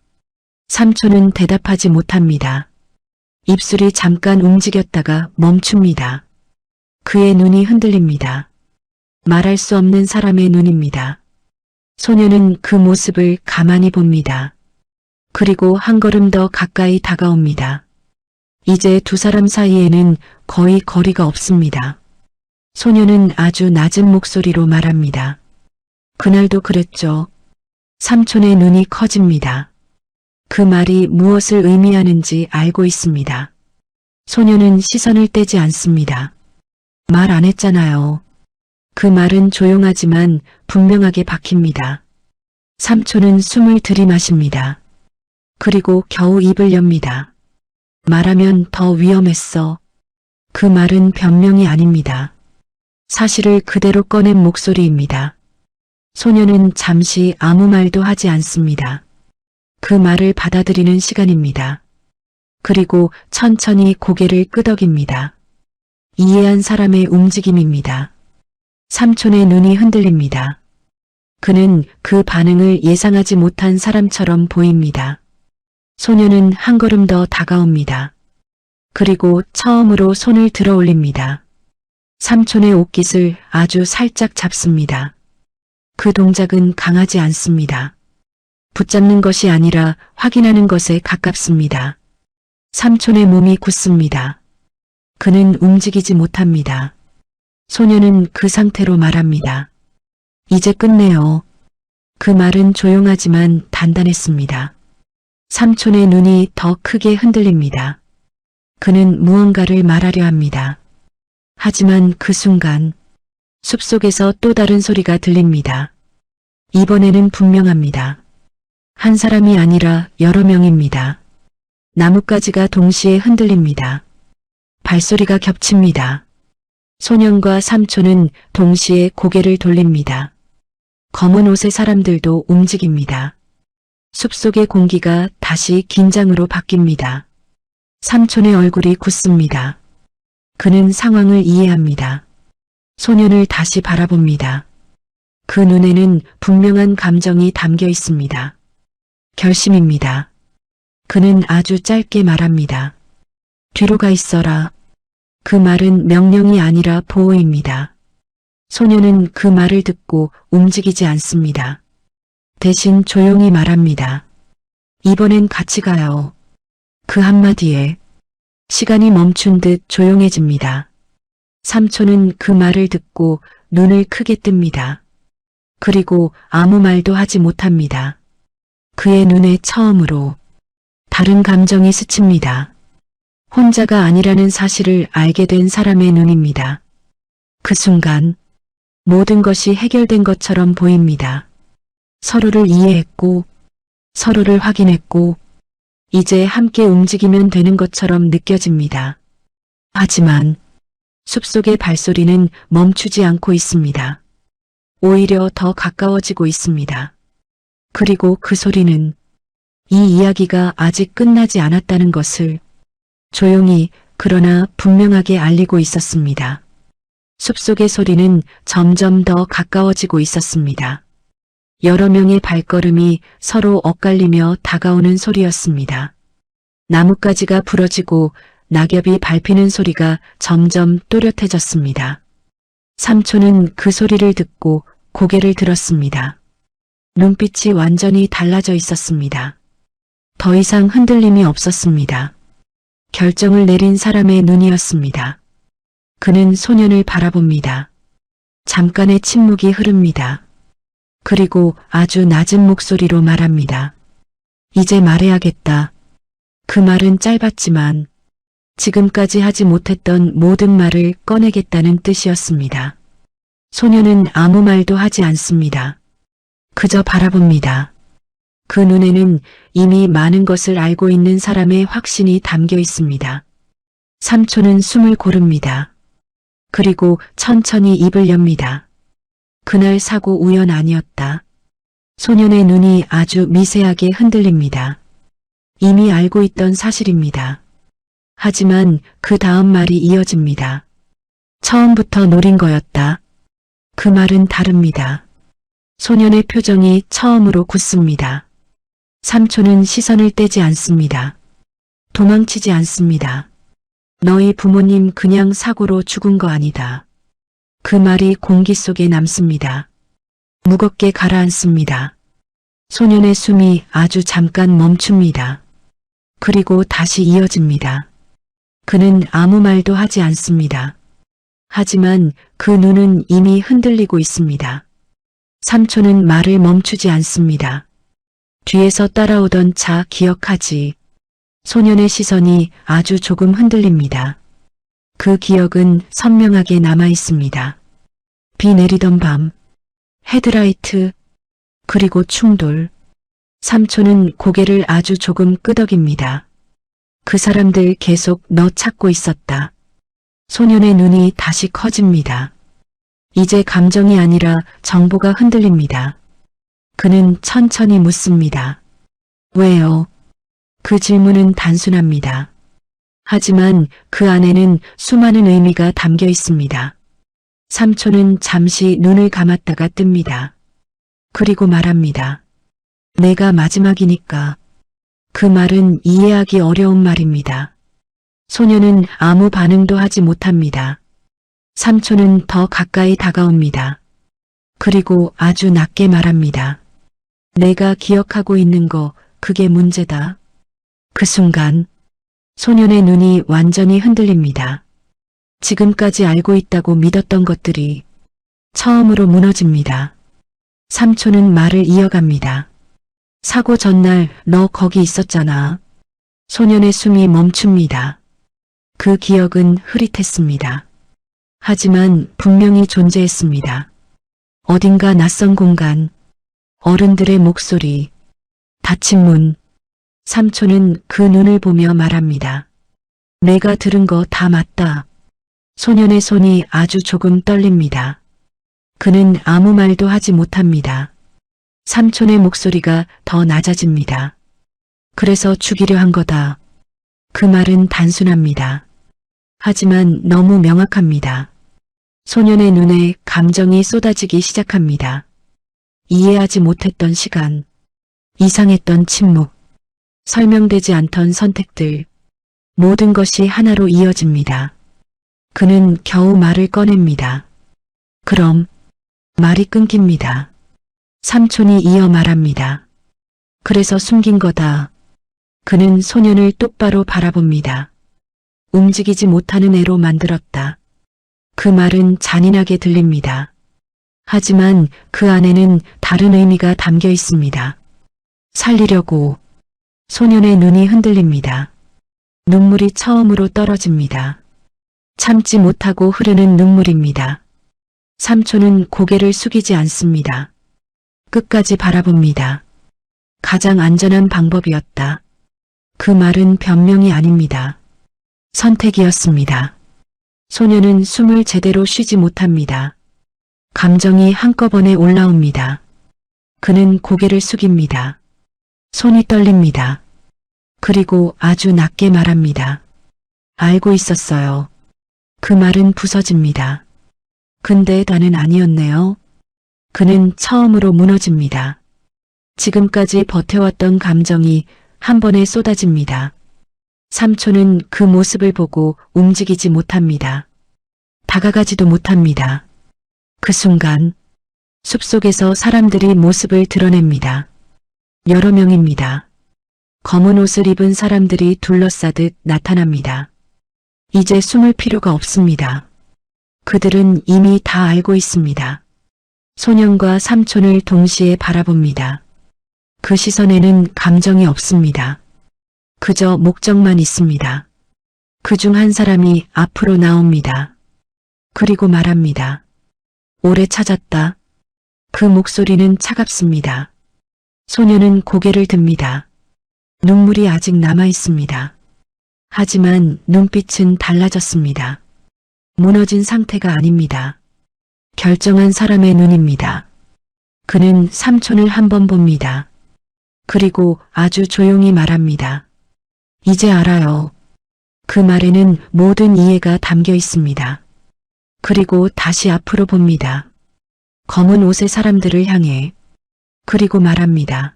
삼촌은 대답하지 못합니다. 입술이 잠깐 움직였다가 멈춥니다. 그의 눈이 흔들립니다. 말할 수 없는 사람의 눈입니다. 소녀는 그 모습을 가만히 봅니다. 그리고 한 걸음 더 가까이 다가옵니다. 이제 두 사람 사이에는 거의 거리가 없습니다. 소녀는 아주 낮은 목소리로 말합니다. 그날도 그랬죠. 삼촌의 눈이 커집니다. 그 말이 무엇을 의미하는지 알고 있습니다. 소녀는 시선을 떼지 않습니다. 말 안 했잖아요. 그 말은 조용하지만 분명하게 박힙니다. 삼촌은 숨을 들이마십니다. 그리고 겨우 입을 엽니다. 말하면 더 위험했어. 그 말은 변명이 아닙니다. 사실을 그대로 꺼낸 목소리입니다. 소녀는 잠시 아무 말도 하지 않습니다. 그 말을 받아들이는 시간입니다. 그리고 천천히 고개를 끄덕입니다. 이해한 사람의 움직임입니다. 삼촌의 눈이 흔들립니다. 그는 그 반응을 예상하지 못한 사람처럼 보입니다. 소녀는 한 걸음 더 다가옵니다. 그리고 처음으로 손을 들어 올립니다. 삼촌의 옷깃을 아주 살짝 잡습니다. 그 동작은 강하지 않습니다. 붙잡는 것이 아니라 확인하는 것에 가깝습니다. 삼촌의 몸이 굳습니다. 그는 움직이지 못합니다. 소녀는 그 상태로 말합니다. 이제 끝내요. 그 말은 조용하지만 단단했습니다. 삼촌의 눈이 더 크게 흔들립니다. 그는 무언가를 말하려 합니다. 하지만 그 순간 숲속에서 또 다른 소리가 들립니다. 이번에는 분명합니다. 한 사람이 아니라 여러 명입니다. 나뭇가지가 동시에 흔들립니다. 발소리가 겹칩니다. 소년과 삼촌은 동시에 고개를 돌립니다. 검은 옷의 사람들도 움직입니다. 숲속의 공기가 다시 긴장으로 바뀝니다. 삼촌의 얼굴이 굳습니다. 그는 상황을 이해합니다. 소년을 다시 바라봅니다. 그 눈에는 분명한 감정이 담겨 있습니다. 결심입니다. 그는 아주 짧게 말합니다. 뒤로 가 있어라. 그 말은 명령이 아니라 보호입니다. 소녀는 그 말을 듣고 움직이지 않습니다. 대신 조용히 말합니다. 이번엔 같이 가요. 그 한마디에 시간이 멈춘 듯 조용해집니다. 삼촌은 그 말을 듣고 눈을 크게 뜹니다. 그리고 아무 말도 하지 못합니다. 그의 눈에 처음으로 다른 감정이 스칩니다. 혼자가 아니라는 사실을 알게 된 사람의 눈입니다. 그 순간 모든 것이 해결된 것처럼 보입니다. 서로를 이해했고 서로를 확인했고 이제 함께 움직이면 되는 것처럼 느껴집니다. 하지만 숲속의 발소리는 멈추지 않고 있습니다. 오히려 더 가까워지고 있습니다. 그리고 그 소리는 이 이야기가 아직 끝나지 않았다는 것을 조용히 그러나 분명하게 알리고 있었습니다. 숲속의 소리는 점점 더 가까워지고 있었습니다. 여러 명의 발걸음이 서로 엇갈리며 다가오는 소리였습니다. 나뭇가지가 부러지고 낙엽이 밟히는 소리가 점점 또렷해졌습니다. 삼촌은 그 소리를 듣고 고개를 들었습니다. 눈빛이 완전히 달라져 있었습니다. 더 이상 흔들림이 없었습니다. 결정을 내린 사람의 눈이었습니다. 그는 소년을 바라봅니다. 잠깐의 침묵이 흐릅니다. 그리고 아주 낮은 목소리로 말합니다. 이제 말해야겠다. 그 말은 짧았지만 지금까지 하지 못했던 모든 말을 꺼내겠다는 뜻이었습니다. 소년은 아무 말도 하지 않습니다. 그저 바라봅니다. 그 눈에는 이미 많은 것을 알고 있는 사람의 확신이 담겨 있습니다. 삼촌은 숨을 고릅니다. 그리고 천천히 입을 엽니다. 그날 사고 우연 아니었다. 소년의 눈이 아주 미세하게 흔들립니다. 이미 알고 있던 사실입니다. 하지만 그 다음 말이 이어집니다. 처음부터 노린 거였다. 그 말은 다릅니다. 소년의 표정이 처음으로 굳습니다. 삼촌은 시선을 떼지 않습니다. 도망치지 않습니다. 너희 부모님 그냥 사고로 죽은 거 아니다. 그 말이 공기 속에 남습니다. 무겁게 가라앉습니다. 소년의 숨이 아주 잠깐 멈춥니다. 그리고 다시 이어집니다. 그는 아무 말도 하지 않습니다. 하지만 그 눈은 이미 흔들리고 있습니다. 삼촌은 말을 멈추지 않습니다. 뒤에서 따라오던 차 기억하지? 소년의 시선이 아주 조금 흔들립니다. 그 기억은 선명하게 남아 있습니다. 비 내리던 밤, 헤드라이트, 그리고 충돌. 삼촌은 고개를 아주 조금 끄덕입니다. 그 사람들 계속 너 찾고 있었다. 소년의 눈이 다시 커집니다. 이제 감정이 아니라 정보가 흔들립니다. 그는 천천히 묻습니다. 왜요? 그 질문은 단순합니다. 하지만 그 안에는 수많은 의미가 담겨 있습니다. 삼촌은 잠시 눈을 감았다가 뜹니다. 그리고 말합니다. 내가 마지막이니까. 그 말은 이해하기 어려운 말입니다. 소년은 아무 반응도 하지 못합니다. 삼촌은 더 가까이 다가옵니다. 그리고 아주 낮게 말합니다. 내가 기억하고 있는 거 그게 문제다. 그 순간 소년의 눈이 완전히 흔들립니다. 지금까지 알고 있다고 믿었던 것들이 처음으로 무너집니다. 삼촌은 말을 이어갑니다. 사고 전날 너 거기 있었잖아. 소년의 숨이 멈춥니다. 그 기억은 흐릿했습니다. 하지만 분명히 존재했습니다. 어딘가 낯선 공간, 어른들의 목소리, 닫힌 문. 삼촌은 그 눈을 보며 말합니다. 내가 들은 거 다 맞다. 소년의 손이 아주 조금 떨립니다. 그는 아무 말도 하지 못합니다. 삼촌의 목소리가 더 낮아집니다. 그래서 죽이려 한 거다. 그 말은 단순합니다. 하지만 너무 명확합니다. 소년의 눈에 감정이 쏟아지기 시작합니다. 이해하지 못했던 시간, 이상했던 침묵, 설명되지 않던 선택들, 모든 것이 하나로 이어집니다. 그는 겨우 말을 꺼냅니다. 그럼 말이 끊깁니다. 삼촌이 이어 말합니다. 그래서 숨긴 거다. 그는 소년을 똑바로 바라봅니다. 움직이지 못하는 애로 만들었다. 그 말은 잔인하게 들립니다. 하지만 그 안에는 다른 의미가 담겨 있습니다. 살리려고. 소년의 눈이 흔들립니다. 눈물이 처음으로 떨어집니다. 참지 못하고 흐르는 눈물입니다. 삼촌은 고개를 숙이지 않습니다. 끝까지 바라봅니다. 가장 안전한 방법이었다. 그 말은 변명이 아닙니다. 선택이었습니다. 소년은 숨을 제대로 쉬지 못합니다. 감정이 한꺼번에 올라옵니다. 그는 고개를 숙입니다. 손이 떨립니다. 그리고 아주 낮게 말합니다. 알고 있었어요. 그 말은 부서집니다. 근데 나는 아니었네요. 그는 처음으로 무너집니다. 지금까지 버텨왔던 감정이 한 번에 쏟아집니다. 삼촌은 그 모습을 보고 움직이지 못합니다. 다가가지도 못합니다. 그 순간 숲속에서 사람들이 모습을 드러냅니다. 여러 명입니다. 검은 옷을 입은 사람들이 둘러싸듯 나타납니다. 이제 숨을 필요가 없습니다. 그들은 이미 다 알고 있습니다. 소년과 삼촌을 동시에 바라봅니다. 그 시선에는 감정이 없습니다. 그저 목적만 있습니다. 그중 한 사람이 앞으로 나옵니다. 그리고 말합니다. 오래 찾았다. 그 목소리는 차갑습니다. 소년은 고개를 듭니다. 눈물이 아직 남아 있습니다. 하지만 눈빛은 달라졌습니다. 무너진 상태가 아닙니다. 결정한 사람의 눈입니다. 그는 삼촌을 한번 봅니다. 그리고 아주 조용히 말합니다. 이제 알아요. 그 말에는 모든 이해가 담겨 있습니다. 그리고 다시 앞으로 봅니다. 검은 옷의 사람들을 향해. 그리고 말합니다.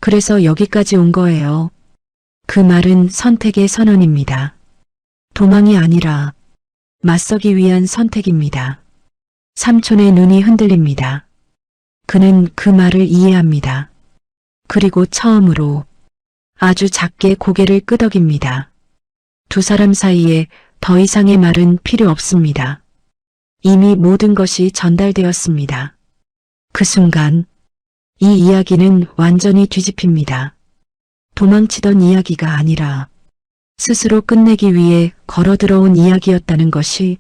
그래서 여기까지 온 거예요. 그 말은 선택의 선언입니다. 도망이 아니라 맞서기 위한 선택입니다. 삼촌의 눈이 흔들립니다. 그는 그 말을 이해합니다. 그리고 처음으로 아주 작게 고개를 끄덕입니다. 두 사람 사이에 더 이상의 말은 필요 없습니다. 이미 모든 것이 전달되었습니다. 그 순간 이 이야기는 완전히 뒤집힙니다. 도망치던 이야기가 아니라 스스로 끝내기 위해 걸어들어온 이야기였다는 것이.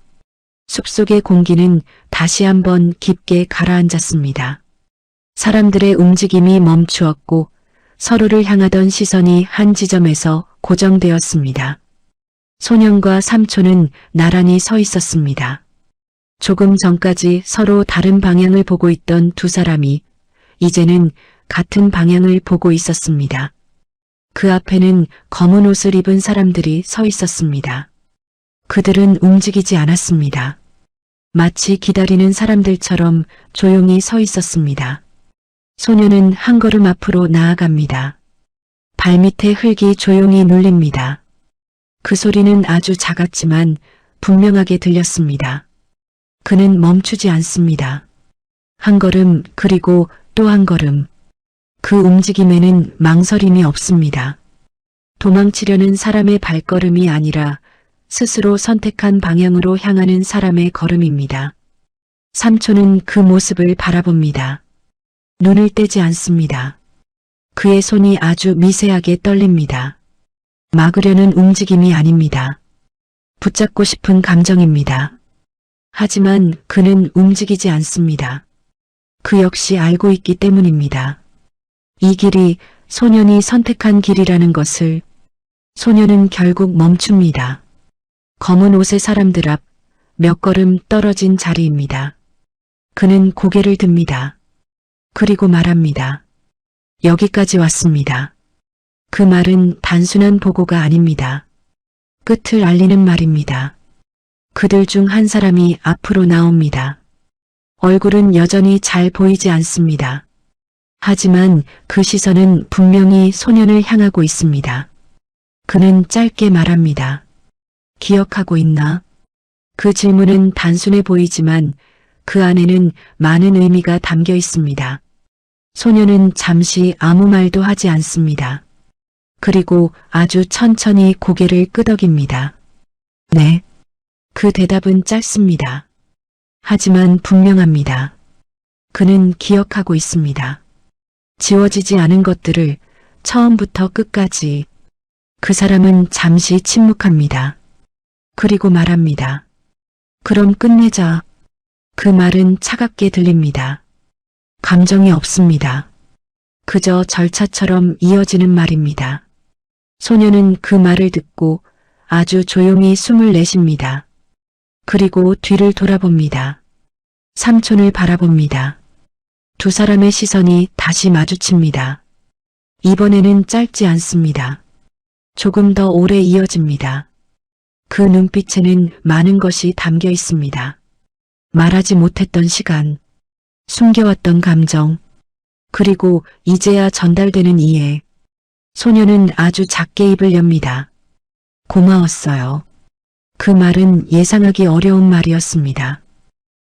숲속의 공기는 다시 한번 깊게 가라앉았습니다. 사람들의 움직임이 멈추었고 서로를 향하던 시선이 한 지점에서 고정되었습니다. 소년과 삼촌은 나란히 서 있었습니다. 조금 전까지 서로 다른 방향을 보고 있던 두 사람이 이제는 같은 방향을 보고 있었습니다. 그 앞에는 검은 옷을 입은 사람들이 서 있었습니다. 그들은 움직이지 않았습니다. 마치 기다리는 사람들처럼 조용히 서 있었습니다. 소년은 한 걸음 앞으로 나아갑니다. 발밑에 흙이 조용히 눌립니다. 그 소리는 아주 작았지만 분명하게 들렸습니다. 그는 멈추지 않습니다. 한 걸음 그리고 또 한 걸음. 그 움직임에는 망설임이 없습니다. 도망치려는 사람의 발걸음이 아니라 스스로 선택한 방향으로 향하는 사람의 걸음입니다. 삼촌은 그 모습을 바라봅니다. 눈을 떼지 않습니다. 그의 손이 아주 미세하게 떨립니다. 막으려는 움직임이 아닙니다. 붙잡고 싶은 감정입니다. 하지만 그는 움직이지 않습니다. 그 역시 알고 있기 때문입니다. 이 길이 소년이 선택한 길이라는 것을. 소년은 결국 멈춥니다. 검은 옷의 사람들 앞 몇 걸음 떨어진 자리입니다. 그는 고개를 듭니다. 그리고 말합니다. 여기까지 왔습니다. 그 말은 단순한 보고가 아닙니다. 끝을 알리는 말입니다. 그들 중 한 사람이 앞으로 나옵니다. 얼굴은 여전히 잘 보이지 않습니다. 하지만 그 시선은 분명히 소년을 향하고 있습니다. 그는 짧게 말합니다. 기억하고 있나? 그 질문은 단순해 보이지만 그 안에는 많은 의미가 담겨 있습니다. 소년은 잠시 아무 말도 하지 않습니다. 그리고 아주 천천히 고개를 끄덕입니다. 네. 그 대답은 짧습니다. 하지만 분명합니다. 그는 기억하고 있습니다. 지워지지 않은 것들을 처음부터 끝까지. 그 사람은 잠시 침묵합니다. 그리고 말합니다. 그럼 끝내자. 그 말은 차갑게 들립니다. 감정이 없습니다. 그저 절차처럼 이어지는 말입니다. 소년은 그 말을 듣고 아주 조용히 숨을 내쉽니다. 그리고 뒤를 돌아봅니다. 삼촌을 바라봅니다. 두 사람의 시선이 다시 마주칩니다. 이번에는 짧지 않습니다. 조금 더 오래 이어집니다. 그 눈빛에는 많은 것이 담겨 있습니다. 말하지 못했던 시간, 숨겨왔던 감정, 그리고 이제야 전달되는 이해. 소년은 아주 작게 입을 엽니다. 고마웠어요. 그 말은 예상하기 어려운 말이었습니다.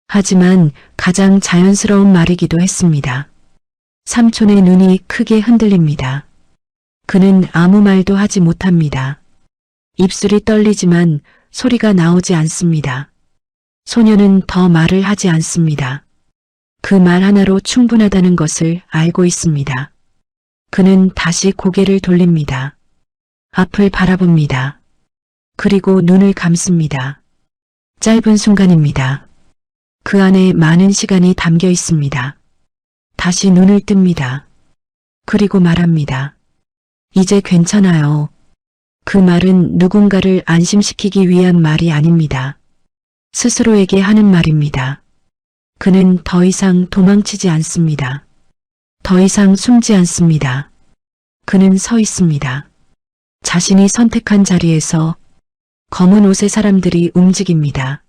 하지만 가장 자연스러운 말이기도 했습니다. 삼촌의 눈이 크게 흔들립니다. 그는 아무 말도 하지 못합니다. 입술이 떨리지만 소리가 나오지 않습니다. 소녀는 더 말을 하지 않습니다. 그 말 하나로 충분하다는 것을 알고 있습니다. 그는 다시 고개를 돌립니다. 앞을 바라봅니다. 그리고 눈을 감습니다. 짧은 순간입니다. 그 안에 많은 시간이 담겨 있습니다. 다시 눈을 뜹니다. 그리고 말합니다. 이제 괜찮아요. 그 말은 누군가를 안심시키기 위한 말이 아닙니다. 스스로에게 하는 말입니다. 그는 더 이상 도망치지 않습니다. 더 이상 숨지 않습니다. 그는 서 있습니다. 자신이 선택한 자리에서 검은 옷의 사람들이 움직입니다.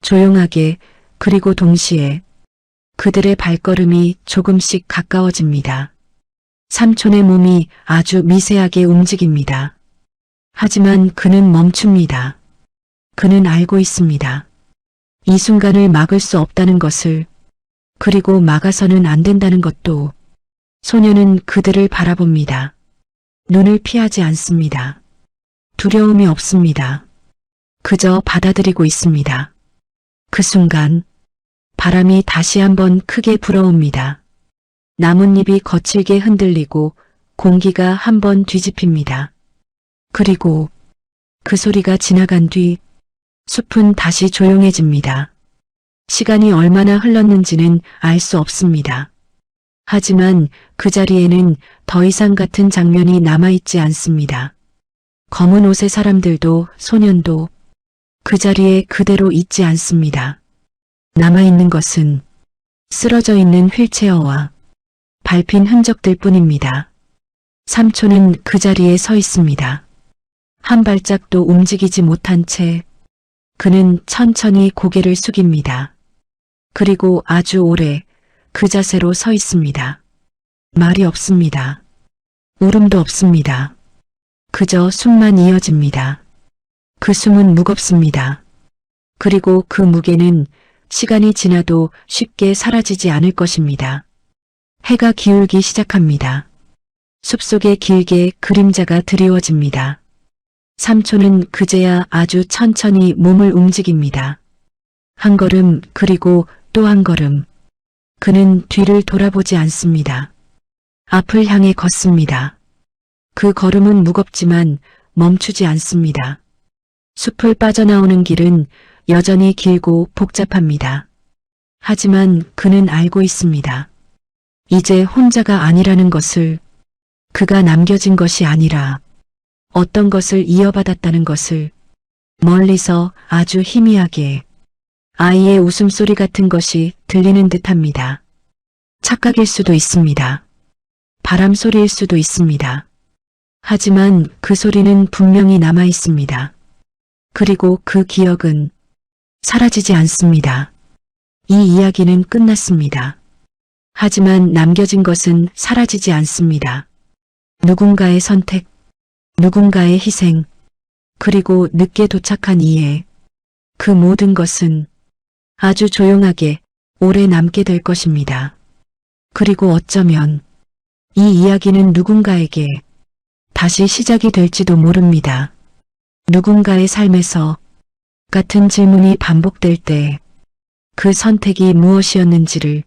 조용하게, 그리고 동시에 그들의 발걸음이 조금씩 가까워집니다. 삼촌의 몸이 아주 미세하게 움직입니다. 하지만 그는 멈춥니다. 그는 알고 있습니다. 이 순간을 막을 수 없다는 것을, 그리고 막아서는 안 된다는 것도. 소녀는 그들을 바라봅니다. 눈을 피하지 않습니다. 두려움이 없습니다. 그저 받아들이고 있습니다. 그 순간 바람이 다시 한번 크게 불어옵니다. 나뭇잎이 거칠게 흔들리고 공기가 한번 뒤집힙니다. 그리고 그 소리가 지나간 뒤 숲은 다시 조용해집니다. 시간이 얼마나 흘렀는지는 알 수 없습니다. 하지만 그 자리에는 더 이상 같은 장면이 남아있지 않습니다. 검은 옷의 사람들도 소년도 그 자리에 그대로 있지 않습니다. 남아있는 것은 쓰러져 있는 휠체어와 밟힌 흔적들 뿐입니다. 삼촌은 그 자리에 서 있습니다. 한 발짝도 움직이지 못한 채 그는 천천히 고개를 숙입니다. 그리고 아주 오래 그 자세로 서 있습니다. 말이 없습니다. 울음도 없습니다. 그저 숨만 이어집니다. 그 숨은 무겁습니다. 그리고 그 무게는 시간이 지나도 쉽게 사라지지 않을 것입니다. 해가 기울기 시작합니다. 숲속에 길게 그림자가 드리워집니다. 삼촌은 그제야 아주 천천히 몸을 움직입니다. 한 걸음, 그리고 또 한 걸음. 그는 뒤를 돌아보지 않습니다. 앞을 향해 걷습니다. 그 걸음은 무겁지만 멈추지 않습니다. 숲을 빠져나오는 길은 여전히 길고 복잡합니다. 하지만 그는 알고 있습니다. 이제 혼자가 아니라는 것을, 그가 남겨진 것이 아니라 어떤 것을 이어받았다는 것을. 멀리서 아주 희미하게 아이의 웃음소리 같은 것이 들리는 듯합니다. 착각일 수도 있습니다. 바람 소리일 수도 있습니다. 하지만 그 소리는 분명히 남아 있습니다. 그리고 그 기억은 사라지지 않습니다. 이 이야기는 끝났습니다. 하지만 남겨진 것은 사라지지 않습니다. 누군가의 선택, 누군가의 희생, 그리고 늦게 도착한 이해, 그 모든 것은 아주 조용하게 오래 남게 될 것입니다. 그리고 어쩌면 이 이야기는 누군가에게 다시 시작이 될지도 모릅니다. 누군가의 삶에서 같은 질문이 반복될 때 그 선택이 무엇이었는지를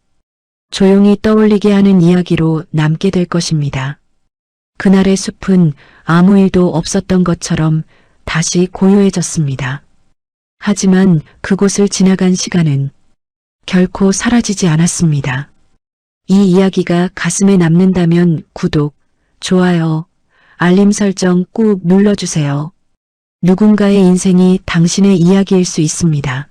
조용히 떠올리게 하는 이야기로 남게 될 것입니다. 그날의 숲은 아무 일도 없었던 것처럼 다시 고요해졌습니다. 하지만 그곳을 지나간 시간은 결코 사라지지 않았습니다. 이 이야기가 가슴에 남는다면 구독, 좋아요, 알림 설정 꾹 눌러주세요. 누군가의 인생이 당신의 이야기일 수 있습니다.